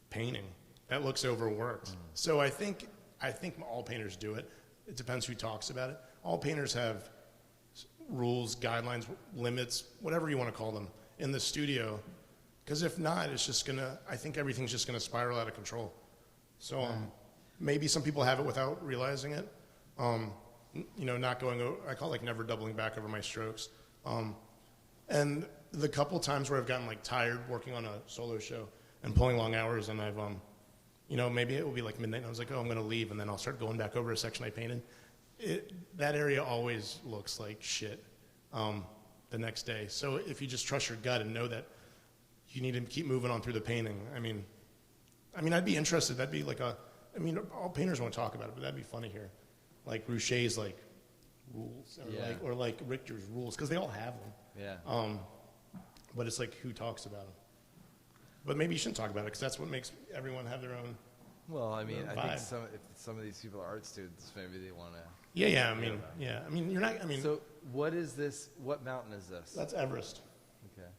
painting that looks overworked. So I think all painters do it. It depends who talks about it. All painters have rules, guidelines, limits, whatever you want to call them, in the studio. Because if not, it's just gonna, I think everything's just gonna spiral out of control. So maybe some people have it without realizing it. You know, not going over, I call it like never doubling back over my strokes. And the couple times where I've gotten like tired working on a solo show and pulling long hours, and I've, you know, maybe it will be like midnight and I was like, oh, I'm gonna leave, and then I'll start going back over a section I painted. That area always looks like shit the next day. So if you just trust your gut and know that you need to keep moving on through the painting, I mean, I'd be interested. That'd be like all painters won't talk about it, but that'd be funny here. Like Rouché's like rules, or like Richter's rules, because they all have them. Yeah. But it's like who talks about them. But maybe you shouldn't talk about it, because that's what makes everyone have their own. Well, I mean, I think vibe. if some of these people are art students, maybe they want to. Yeah. You're not. So what is this? What mountain is this? That's Everest. Okay.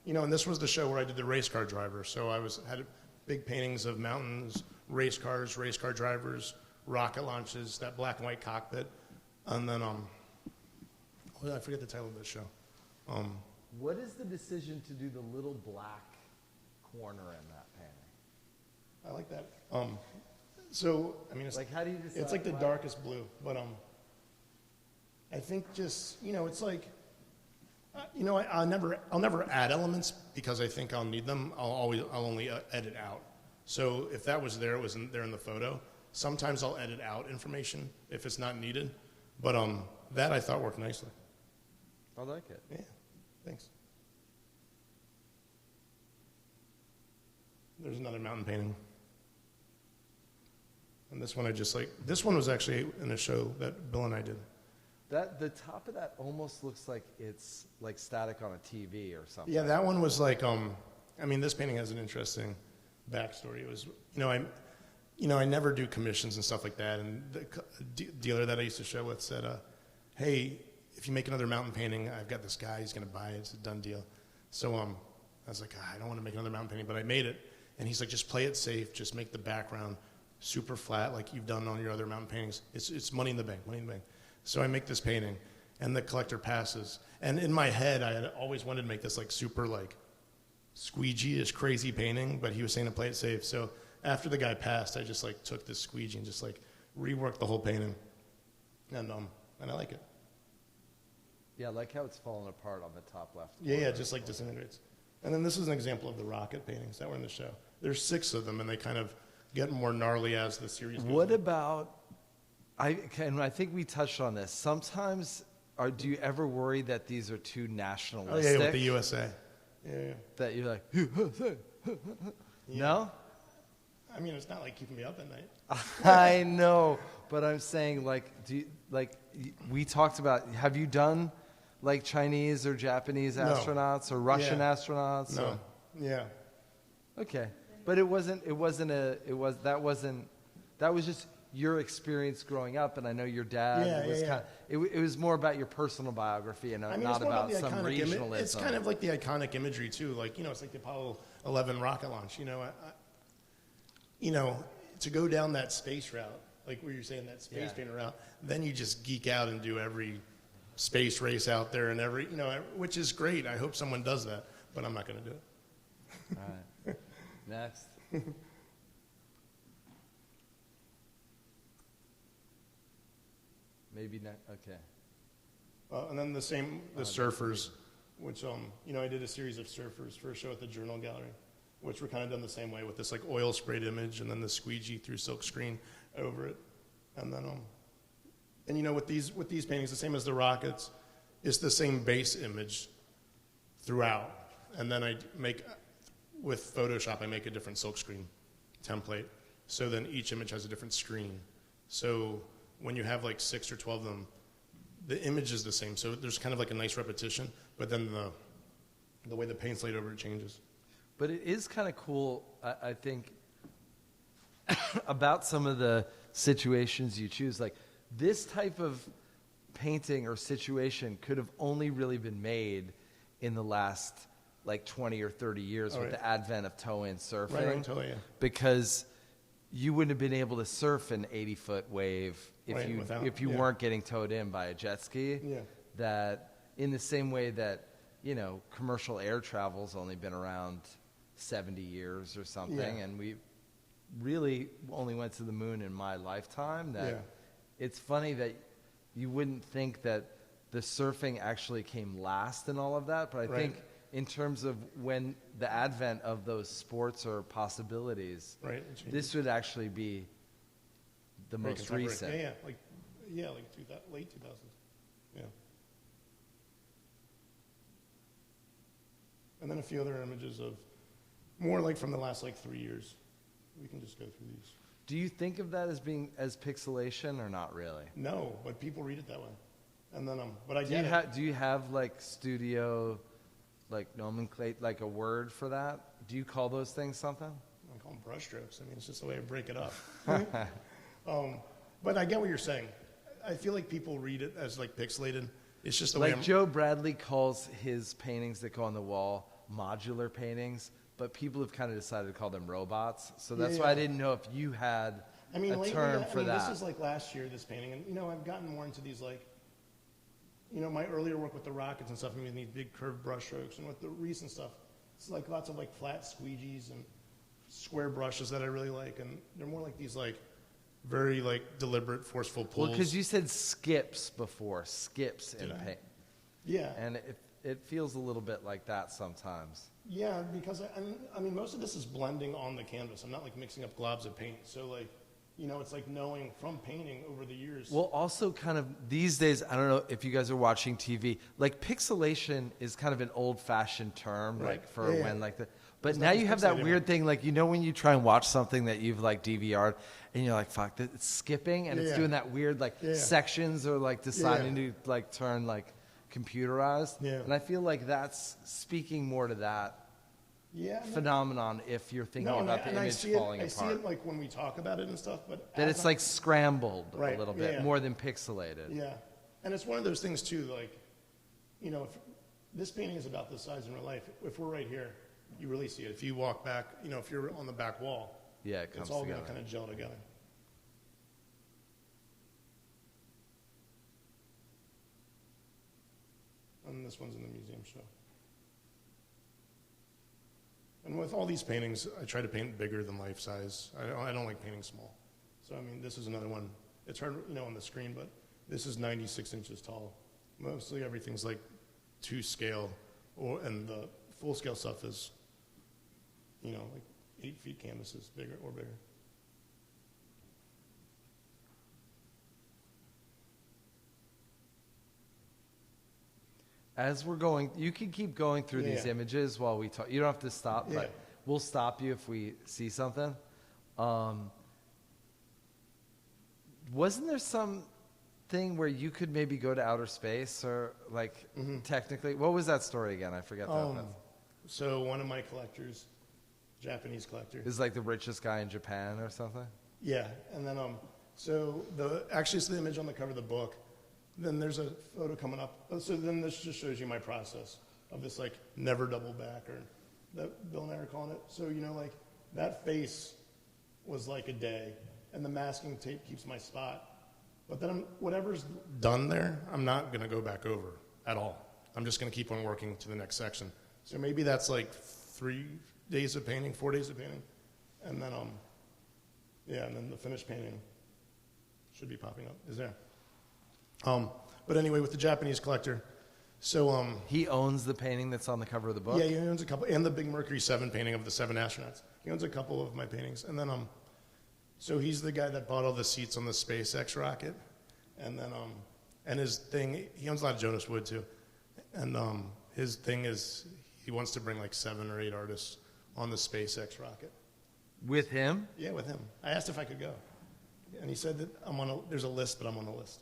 You know, and this was the show where I did the race car driver. So I had big paintings of mountains, race car drivers, rocket launches, that black and white cockpit, and then I forget the title of the show. What is the decision to do the little black corner in that painting? I like that. So I mean, it's like, how do you decide? It's like the darkest blue, but I think just, you know, it's like, you know, I'll never add elements because I think I'll need them. I'll only edit out. So if that was there, it wasn't there in the photo. Sometimes I'll edit out information if it's not needed, but that I thought worked nicely. I like it. Yeah, thanks. There's another mountain painting. And this one this one was actually in a show that Bill and I did. The top of that almost looks like it's like static on a TV or something. Yeah, that one was like, this painting has an interesting backstory. It was, I never do commissions and stuff like that. And the dealer that I used to show with said, hey, if you make another mountain painting, I've got this guy, he's going to buy it. It's a done deal. So I was like, I don't want to make another mountain painting, but I made it. And he's like, just play it safe. Just make the background super flat like you've done on your other mountain paintings. It's money in the bank. So I make this painting, and the collector passes. And in my head, I had always wanted to make this like super like squeegee-ish crazy painting, but he was saying to play it safe. So after the guy passed, I just like took this squeegee and just like reworked the whole painting. And I like it. Yeah, I like how it's falling apart on the top left. Yeah, just like disintegrates. And then this is an example of the rocket paintings that were in the show. There's 6 of them, and they kind of get more gnarly as the series goes on. What about, I think we touched on this. Sometimes, do you ever worry that these are too nationalistic? Oh, yeah, with the USA. Yeah. That you're like, no? I mean, it's not like keeping me up at night. I know, but I'm saying, we talked about, have you done, like, Chinese or Japanese astronauts or Russian astronauts? No. Yeah. Okay. But that was just your experience growing up, and I know your dad was kind of, it was more about your personal biography and not about some regionalism. It's kind of like the iconic imagery too, like, it's like the Apollo 11 rocket launch, to go down that space route, like where you're saying that space painter route, then you just geek out and do every space race out there and which is great. I hope someone does that, but I'm not going to do it. All right. Next. Maybe not. Okay. And then the surfers, which, I did a series of surfers for a show at the Journal Gallery, which were kind of done the same way with this like oil sprayed image and then the squeegee through silk screen over it. And then, with these paintings, the same as the rockets, it's the same base image throughout. And then with Photoshop, I make a different silk screen template. So then each image has a different screen. So when you have like 6 or 12 of them, the image is the same. So there's kind of like a nice repetition, but then the way the paint's laid over it changes. But it is kind of cool, I think, about some of the situations you choose. Like this type of painting or situation could have only really been made in the last like 20 or 30 years with the advent of toe-in surfing. Right, totally, yeah. Because you wouldn't have been able to surf an 80-foot wave if you weren't getting towed in by a jet ski. Yeah. That in the same way that, commercial air travel's only been around 70 years or something, and we really only went to the moon in my lifetime. It's funny that you wouldn't think that the surfing actually came last in all of that, but I think in terms of when the advent of those sports or possibilities, this would actually be the most recent. Like late 2000s. Yeah. And then a few other images of more like from the last 3 years. We can just go through these. Do you think of that as being as pixelation or not really? No, but people read it that way. And then but I do you have like studio nomenclature, like a word for that? Do you call those things something? I call them brush strokes. I mean, it's just the way I break it up. But I get what you're saying. I feel like people read it as pixelated. It's just the way Joe Bradley calls his paintings that go on the wall modular paintings, but people have kind of decided to call them robots. So that's why I didn't know if you had a term for that. This is last year, this painting, and I've gotten more into these my earlier work with the rockets and stuff, these big curved brush strokes, and with the recent stuff, it's lots of flat squeegees and square brushes that I really like, and they're more like these very deliberate, forceful pulls. Well, because you said skips before, skips in paint. Yeah. And it feels a little bit like that sometimes. Yeah, because most of this is blending on the canvas. I'm not mixing up globs of paint. So it's knowing from painting over the years. Well, also kind of these days, I don't know if you guys are watching TV, pixelation is kind of an old-fashioned term, But now you have that weird thing, when you try and watch something that you've DVR'd, and you're like, fuck, it's skipping, and it's doing that weird sections or deciding to turn computerized. Yeah. And I feel like that's speaking more to that phenomenon if you're thinking about the image falling apart. I see it when we talk about it and stuff, but that it's scrambled a little bit more than pixelated. Yeah, and it's one of those things too. If this painting is about this size in real life, if we're right here, you really see it. If you walk back, if you're on the back wall, it comes it's all together. going to kind of gel together. And this one's in the museum show. And with all these paintings, I try to paint bigger than life size. I don't like painting small. So, this is another one. It's hard, on the screen, but this is 96 inches tall. Mostly everything's 2 scale, and the full scale stuff is, 8 feet canvases, bigger or bigger. As we're going, you can keep going through these images while we talk. You don't have to stop, but we'll stop you if we see something. Wasn't there some thing where you could maybe go to outer space or technically? What was that story again? I forget that. So one of my collectors, Japanese collector. Is like the richest guy in Japan or something? Yeah, and then so actually it's the image on the cover of the book. Then there's a photo coming up. So then this just shows you my process of this like never double back, or that Bill and I are calling it. So like that face was like a day, and the masking tape keeps my spot. But then whatever's done there, I'm not gonna go back over at all. I'm just gonna keep on working to the next section. So maybe that's like 3 days of painting, 4 days of painting, and then and then the finished painting should be popping up. Is there? But anyway, with the Japanese collector, so He owns the painting that's on the cover of the book? yeah, he owns a couple, and the big Mercury 7 painting of the 7 astronauts. He owns a couple of my paintings, and then so he's the guy that bought all the seats on the SpaceX rocket, and then and his thing, he owns a lot of Jonas Wood too, and his thing is he wants to bring like 7 or 8 artists on the SpaceX rocket. With him? Yeah, with him. I asked if I could go, and he said that there's a list, but I'm on the list.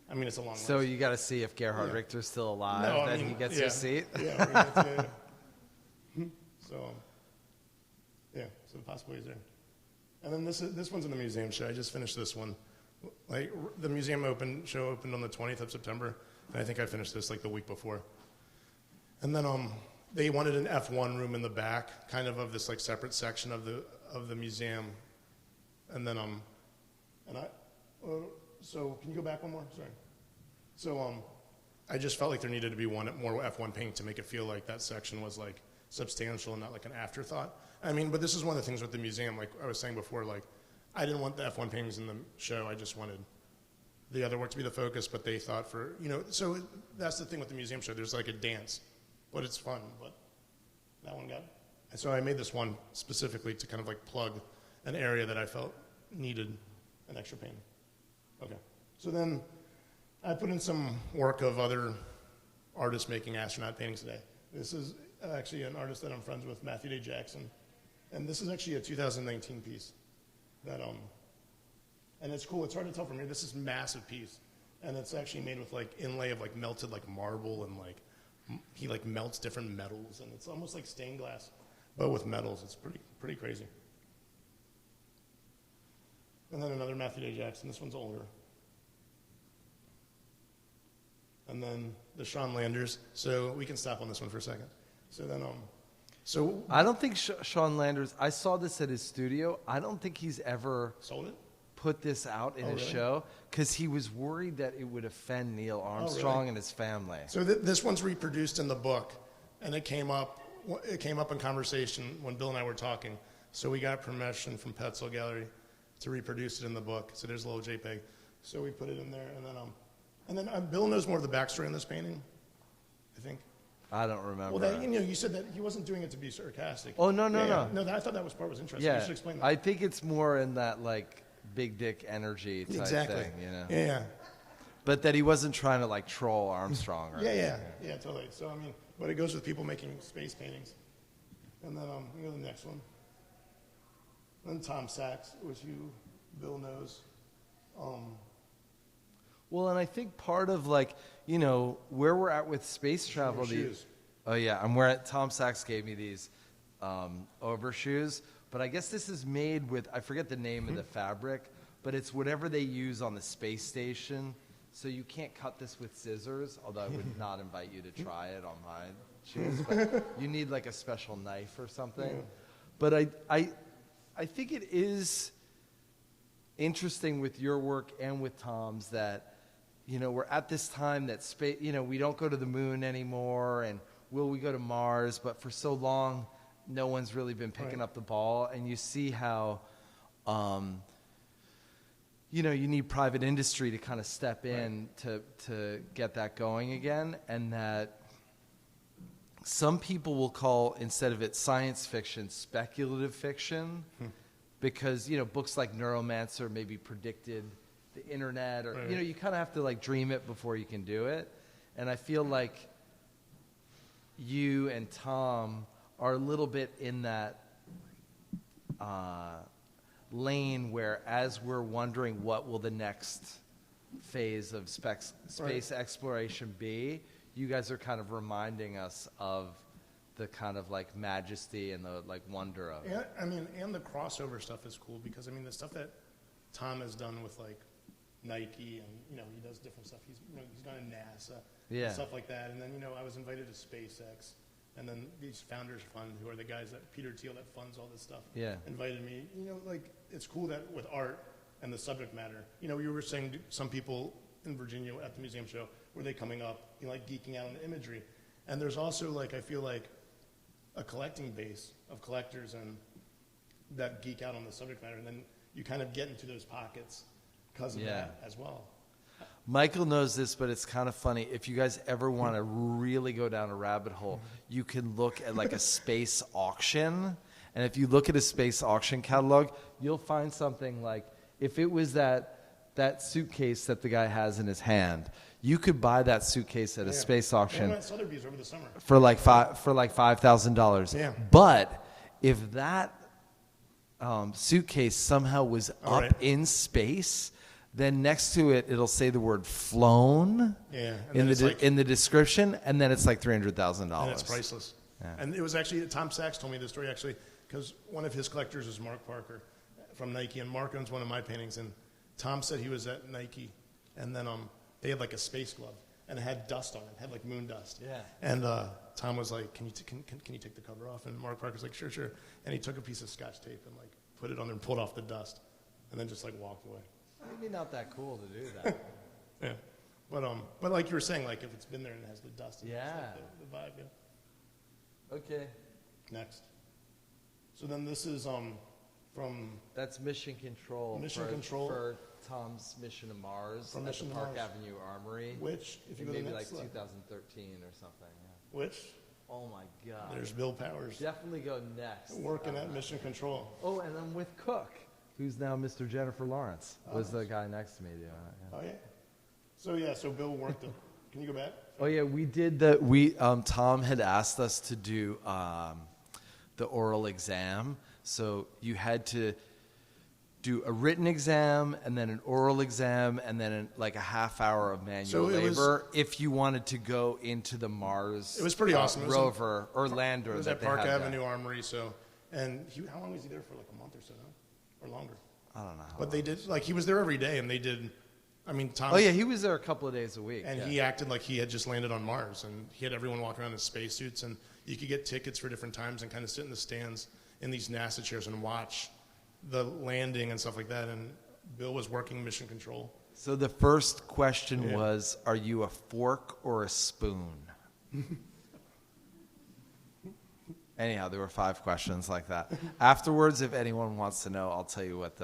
I mean, it's a long list. So you got to see if Gerhard Yeah. Richter's still alive, No, then he gets yeah. your seat? Yeah. So, so the possibilities there. And then this one's in the museum show. I just finished this one. Like the museum show opened on the 20th of September, and I think I finished this like the week before. And then they wanted an F1 room in the back, kind of this like separate section of the museum. And then so can you go back one more? Sorry. So I just felt like there needed to be more F1 paint to make it feel like that section was like substantial and not like an afterthought. I mean, but this is one of the things with the museum, like I was saying before, like I didn't want the F1 paintings in the show. I just wanted the other work to be the focus, but they thought so that's the thing with the museum show. There's like a dance, but it's fun, but that one got. And so I made this one specifically to kind of like plug an area that I felt needed an extra painting. Okay. So then I put in some work of other artists making astronaut paintings today. This is actually an artist that I'm friends with, Matthew Day Jackson. And this is actually a 2019 piece that, and it's cool. It's hard to tell from here. This is a massive piece. And it's actually made with like inlay of like melted like marble, and like he like melts different metals, and it's almost like stained glass, but with metals. It's pretty crazy. And then another Matthew Day Jackson. This one's older. And then the Sean Landers. So we can stop on this one for a second. So then, I don't think Sean Landers, I saw this at his studio. I don't think he's ever sold it? put this out in his really? show because he was worried that it would offend Neil Armstrong and his family. So this one's reproduced in the book, and it came up in conversation when Bill and I were talking. So we got permission from Petzel Gallery to reproduce it in the book. So there's a little JPEG. So we put it in there, and then Bill knows more of the backstory on this painting, I think. I don't remember. Well, you said that he wasn't doing it to be sarcastic. Oh, no. No, I thought that was interesting. Yeah, You should explain that. I think it's more in that like big dick energy type Exactly. thing, Yeah. But that he wasn't trying to like troll Armstrong or Yeah, totally. So I mean, but it goes with people making space paintings. And then we go to the next one. Then Tom Sachs, which Bill knows. Well, and I think part of like, where we're at with space travel. Shoes. Oh yeah, I'm wearing. Tom Sachs gave me these overshoes, but I guess this is made with, I forget the name of the fabric, but it's whatever they use on the space station. So you can't cut this with scissors, although I would not invite you to try it on my shoes. But you need like a special knife or something. Yeah. But I think it is interesting with your work and with Tom's that, we're at this time that space, we don't go to the moon anymore, and will we go to Mars? But for so long, no one's really been picking up the ball, and you see how, you need private industry to kind of step in to get that going again, and that some people will call, instead of it science fiction, speculative fiction, because, books like Neuromancer maybe predicted the internet, or, you kind of have to like dream it before you can do it. And I feel like you and Tom are a little bit in that lane where, as we're wondering what will the next phase of space exploration be, you guys are kind of reminding us of the kind of like majesty and the like wonder of it. And the crossover stuff is cool because the stuff that Tom has done with like Nike and he does different stuff. He's gone to NASA, and stuff like that. And then I was invited to SpaceX, and then these Founders Fund, who are the guys that Peter Thiel that funds all this stuff, invited me. Like it's cool that with art and the subject matter. You were saying some people in Virginia at the museum show were they coming up, like geeking out on the imagery, and there's also like I feel like a collecting base of collectors and that geek out on the subject matter, and then you kind of get into those pockets because of that as well. Michael knows this, but it's kind of funny. If you guys ever want to really go down a rabbit hole, you can look at like a space auction, and if you look at a space auction catalog, you'll find something like if it was that suitcase that the guy has in his hand, you could buy that suitcase at a space auction at Sotheby's over the summer for like $5,000. Yeah. But if that suitcase somehow was up in space, then next to it it'll say the word "flown" in the description, and then it's like $300,000. And it's priceless. Yeah. And it was actually Tom Sachs told me this story actually because one of his collectors is Mark Parker from Nike, and Mark owns one of my paintings. And Tom said he was at Nike, and then they had like a space glove, and it had dust on it. It had like moon dust. Yeah. And Tom was like, "Can you take the cover off?" And Mark Parker's like, "Sure, sure." And he took a piece of Scotch tape and like put it on there and pulled off the dust, and then just like walked away. Maybe not that cool to do that. Yeah. But like you were saying, like if it's been there and it has the dust, and it's like the vibe. Yeah. Okay. Next. So then this is from. That's Mission Control. For Tom's Mission to Mars from at Mission the to Park Mars. Avenue Armory. Which, if you go to maybe the like next slide. 2013 or something. Yeah. Which? Oh my God. There's Bill Powers. Definitely go next. Working at Mission Control. Oh, and I'm with Cook, who's now Mr. Jennifer Lawrence, was the guy next to me doing it. Yeah. So Bill worked it. Can you go back? Oh yeah, we did Tom had asked us to do the oral exam, so you had to do a written exam and then an oral exam and then like a half hour of manual labor if you wanted to go into the Mars. It was pretty awesome. Rover or lander. It was at Park Avenue Armory. So, and how long was he there for? Like a month or so, or longer? I don't know. But they did he was there every day, and they did. Tom. Oh yeah, he was there a couple of days a week. And he acted like he had just landed on Mars, and he had everyone walk around in spacesuits, and you could get tickets for different times and kind of sit in the stands in these NASA chairs and watch the landing and stuff like that. And Bill was working Mission Control. So the first question was, are you a fork or a spoon? Anyhow, there were 5 questions like that. Afterwards, if anyone wants to know, I'll tell you what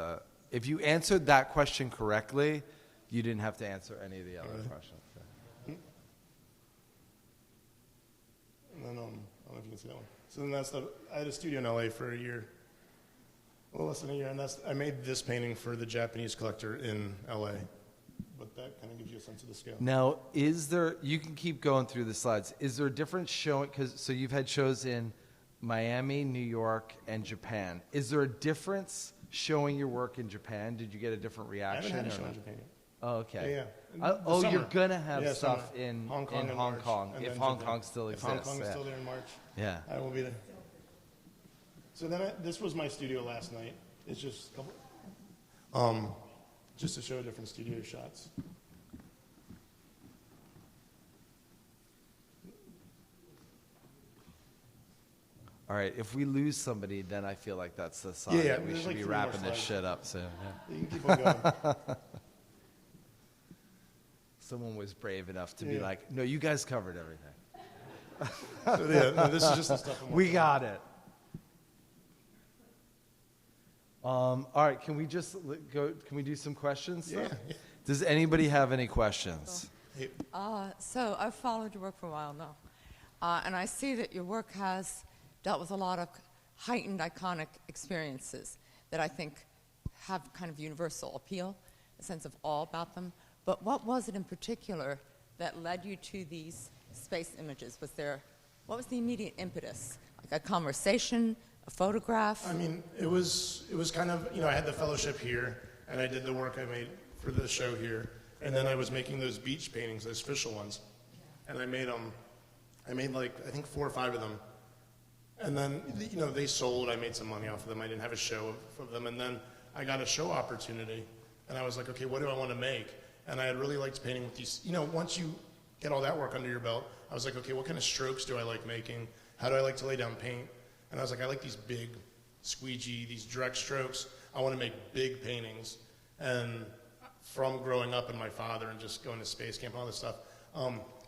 if you answered that question correctly, you didn't have to answer any of the other questions. And then, I don't know if you can see that one. So then I had a studio in LA for a year. Well, less than a year, and I made this painting for the Japanese collector in LA. But that kind of gives you a sense of the scale. Now, you can keep going through the slides. Is there a different showing? So you've had shows in Miami, New York, and Japan. Is there a difference showing your work in Japan? Did you get a different reaction? I haven't had a show in Japan yet. Oh, okay. Yeah. You're going to have stuff summer. in Hong Kong, if Hong Kong still if exists. Hong Kong is still there in March, Yeah. I will be there. So then this was my studio last night. It's just a couple, just to show different studio shots. All right, if we lose somebody, then I feel like that's the sign that we should be wrapping this shit up soon. Yeah. You can keep on going. Someone was brave enough to be like, no, you guys covered everything. So this is just the stuff. We got it. All right, can we just go? Can we do some questions? Yeah. Does anybody have any questions? So I've followed your work for a while now, and I see that your work has dealt with a lot of heightened iconic experiences that I think have kind of universal appeal, a sense of awe about them. But what was it in particular that led you to these space images? What was the immediate impetus? Like a conversation, a photograph? I mean, it was kind of, I had the fellowship here, and I did the work I made for the show here, and then I was making those beach paintings, those official ones, and I made like, I think 4 or 5 of them And then, you know, they sold. I made some money off of them. I didn't have a show of them. And then I got a show opportunity. And I was like, okay, what do I want to make? And I had really liked painting with these. You know, once you get all that work under your belt, I was like, okay, what kind of strokes do I like making? How do I like to lay down paint? And I was like, I like these big, squeegee, these direct strokes. I want to make big paintings. And from growing up and my father and just going to space camp and all this stuff,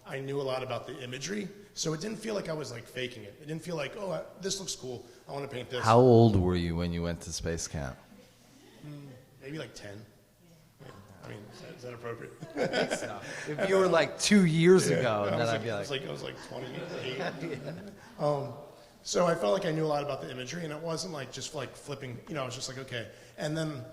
I knew a lot about the imagery, so it didn't feel like I was like faking it. It didn't feel like, oh, this looks cool, I want to paint this. How old were you when you went to space camp? Maybe like 10. Yeah. I mean, is that appropriate? If you were like 2 years ago, then I'd be I was like 28. So I felt like I knew a lot about the imagery, and it wasn't like just like flipping, you know, I was just like, okay. And then,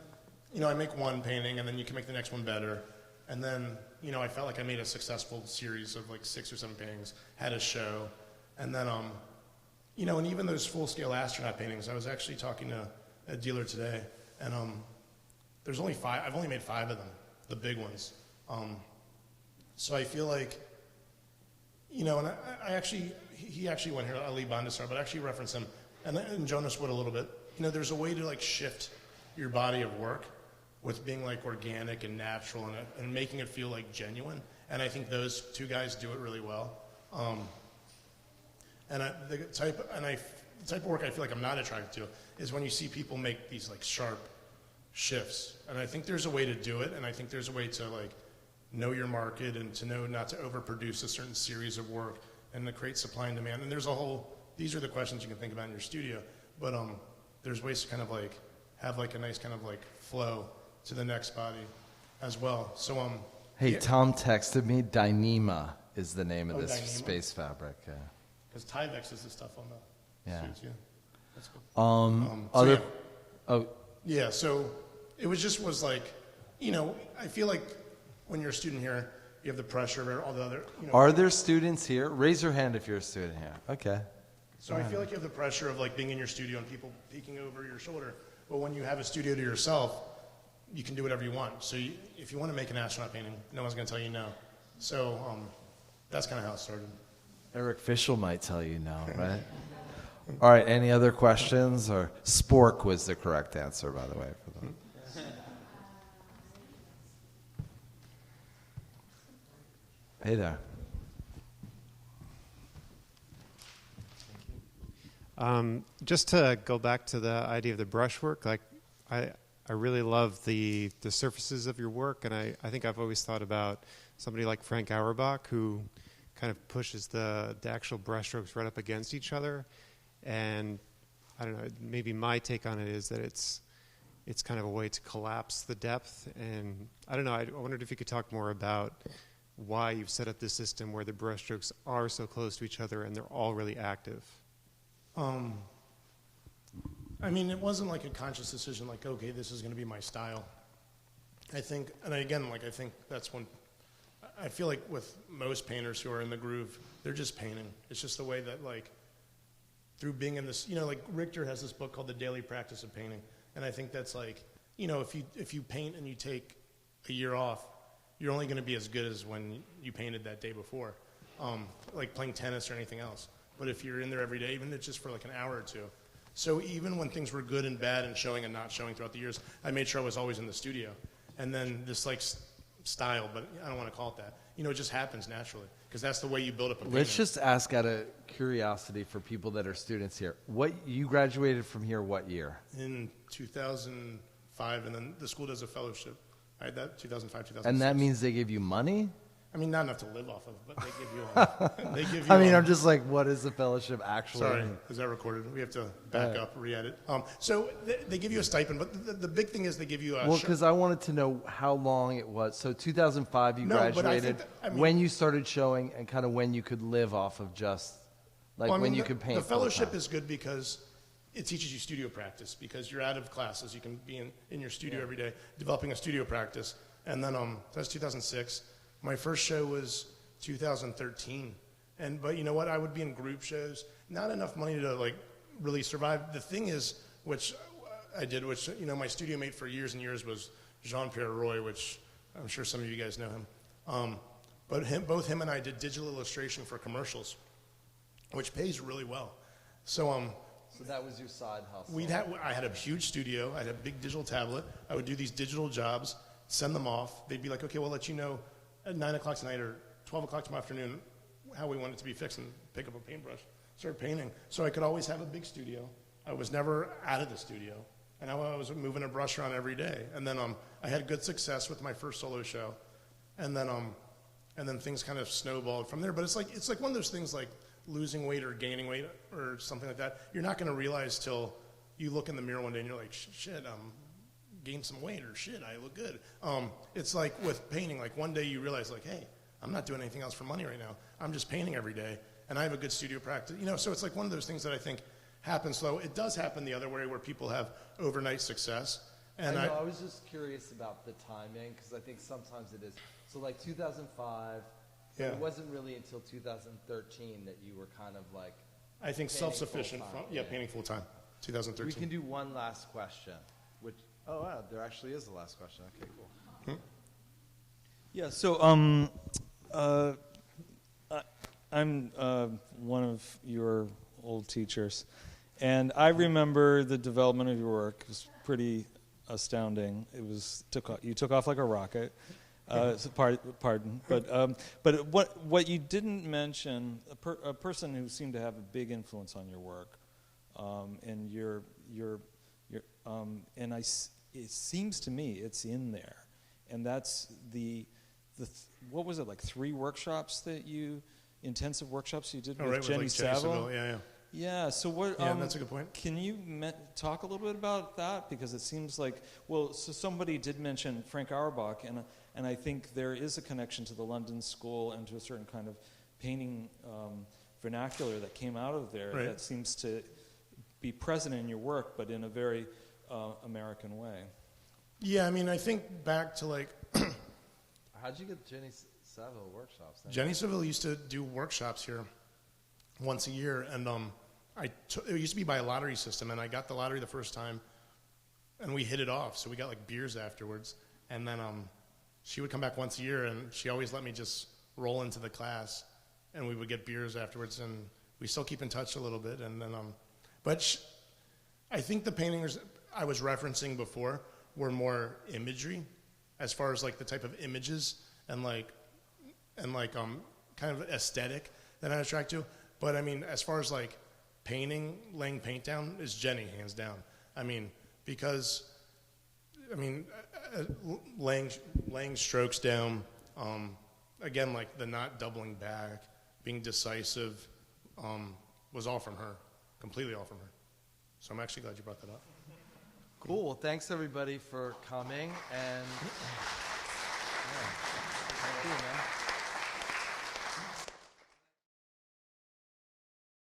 you know, I make one painting, and then you can make the next one better. And then, you know, I felt like I made a successful series of like 6 or 7 paintings, had a show. And then, you know, and even those full-scale astronaut paintings, I was actually talking to a dealer today, and there's only 5, I've only made 5 of them, the big ones. So I feel like, you know, and I actually, he actually went here, Ali Bandasar, but I actually reference him, and Jonas Wood a little bit. You know, there's a way to like shift your body of work with being like organic and natural and making it feel like genuine. And I think those 2 guys do it really well. The type of work I feel like I'm not attracted to is when you see people make these like sharp shifts. And I think there's a way to do it, and I think there's a way to like know your market and to know not to overproduce a certain series of work and to create supply and demand. And there's a whole, these are the questions you can think about in your studio, but there's ways to kind of like have like a nice kind of like flow to the next body as well. So Hey, yeah. Tom texted me. Dyneema is the name of this Dyneema? space fabric. Yeah. Because Tyvek is the stuff on the Yeah. suits, yeah. That's cool. Yeah, so it was like, you know, I feel like when you're a student here, you have the pressure of all the other, you know. Are there students here? Raise your hand if you're a student here. Okay. So I feel like you have the pressure of like being in your studio and people peeking over your shoulder. But when you have a studio to yourself, you can do whatever you want. So if you want to make an astronaut painting, no one's going to tell you no. So that's kind of how it started. Eric Fischel might tell you no, right? All right, any other questions? Or spork was the correct answer, by the way. For them. Hey there. Just to go back to the idea of the brushwork, like I really love the surfaces of your work, and I think I've always thought about somebody like Frank Auerbach, who kind of pushes the actual brushstrokes right up against each other. And I don't know, maybe my take on it is that it's kind of a way to collapse the depth. And I don't know, I wondered if you could talk more about why you've set up this system where the brushstrokes are so close to each other and they're all really active. I mean, it wasn't like a conscious decision, like, okay, this is going to be my style. I think, and again, like, I think that's when, I feel like with most painters who are in the groove, they're just painting. It's just the way that, like, through being in this, you know, like Richter has this book called The Daily Practice of Painting. And I think that's like, you know, if you paint and you take a year off, you're only going to be as good as when you painted that day before, like playing tennis or anything else. But if you're in there every day, even if it's just for like an hour or two. So even when things were good and bad and showing and not showing throughout the years, I made sure I was always in the studio. And then this like style, but I don't want to call it that. You know, it just happens naturally because that's the way you build up a painting. Let's just ask out of curiosity for people that are students here. What you graduated from here what year? In 2005, and then the school does a fellowship. I had that 2005, 2006. And that means they give you money? I mean, not enough to live off of, but they give you. I mean, I'm just like, what is the fellowship actually? Sorry, is that recorded? We have to back up, re-edit. So they give you a stipend, but the big thing is they give you a. Well, because I wanted to know how long it was. So 2005, you graduated. When you started showing, and kind of when you could live off of just, like when you could paint. The fellowship is good because it teaches you studio practice because you're out of classes. You can be in your studio every day, developing a studio practice. And then that's 2006. My first show was 2013, but you know what? I would be in group shows, not enough money to like really survive. The thing is, which I did, which you know, my studio mate for years and years was Jean-Pierre Roy, which I'm sure some of you guys know him. But both him and I did digital illustration for commercials, which pays really well. So So that was your side hustle. I had a huge studio. I had a big digital tablet. I would do these digital jobs, send them off. They'd be like, okay, we'll let you know at 9 o'clock tonight or 12 o'clock tomorrow afternoon how we want it to be fixed, and pick up a paintbrush, start painting. So I could always have a big studio. I was never out of the studio. And I was moving a brush around every day. And then I had good success with my first solo show. And then things kind of snowballed from there. But it's like one of those things like losing weight or gaining weight or something like that. You're not going to realize till you look in the mirror one day and you're like, shit, gained some weight, or shit, I look good. It's like with painting, like one day you realize like, hey, I'm not doing anything else for money right now. I'm just painting every day, and I have a good studio practice. So it's like one of those things that I think happens slow. It does happen the other way where people have overnight success. And I was just curious about the timing, because I think sometimes it is. So like 2005, Yeah. It wasn't really until 2013 that you were kind of like, I think painting self-sufficient. full-time. Yeah, painting full time. 2013. we can do one last question, which, oh wow, there actually is the last question. Okay, cool. Yeah, so I'm one of your old teachers, and I remember the development of your work. It was pretty astounding. You took off like a rocket. So pardon, but what you didn't mention, a person who seemed to have a big influence on your work, and it seems to me it's in there, and that's what was it, like 3 workshops that intensive workshops you did with Jenny Saville? Yeah. Yeah, so what... Yeah, that's a good point. Can you talk a little bit about that? Because it seems like... Well, so somebody did mention Frank Auerbach, and I think there is a connection to the London School and to a certain kind of painting vernacular that came out of there that seems to be present in your work, but in a very American way. Yeah, I mean, I think back to like... How'd you get Jenny Saville workshops? Jenny Saville used to do workshops here once a year, and it used to be by a lottery system, and I got the lottery the first time, and we hit it off, so we got like beers afterwards, and then she would come back once a year, and she always let me just roll into the class, and we would get beers afterwards, and we still keep in touch a little bit, and then I think the paintings I was referencing before were more imagery, as far as like the type of images and kind of aesthetic that I attract to. But I mean, as far as like painting, laying paint down is Jenny, hands down. I mean, because laying strokes down, again, like the not doubling back, being decisive, was all from her, completely all from her. So I'm actually glad you brought that up. Cool. Well, thanks everybody for coming, and thank you, man.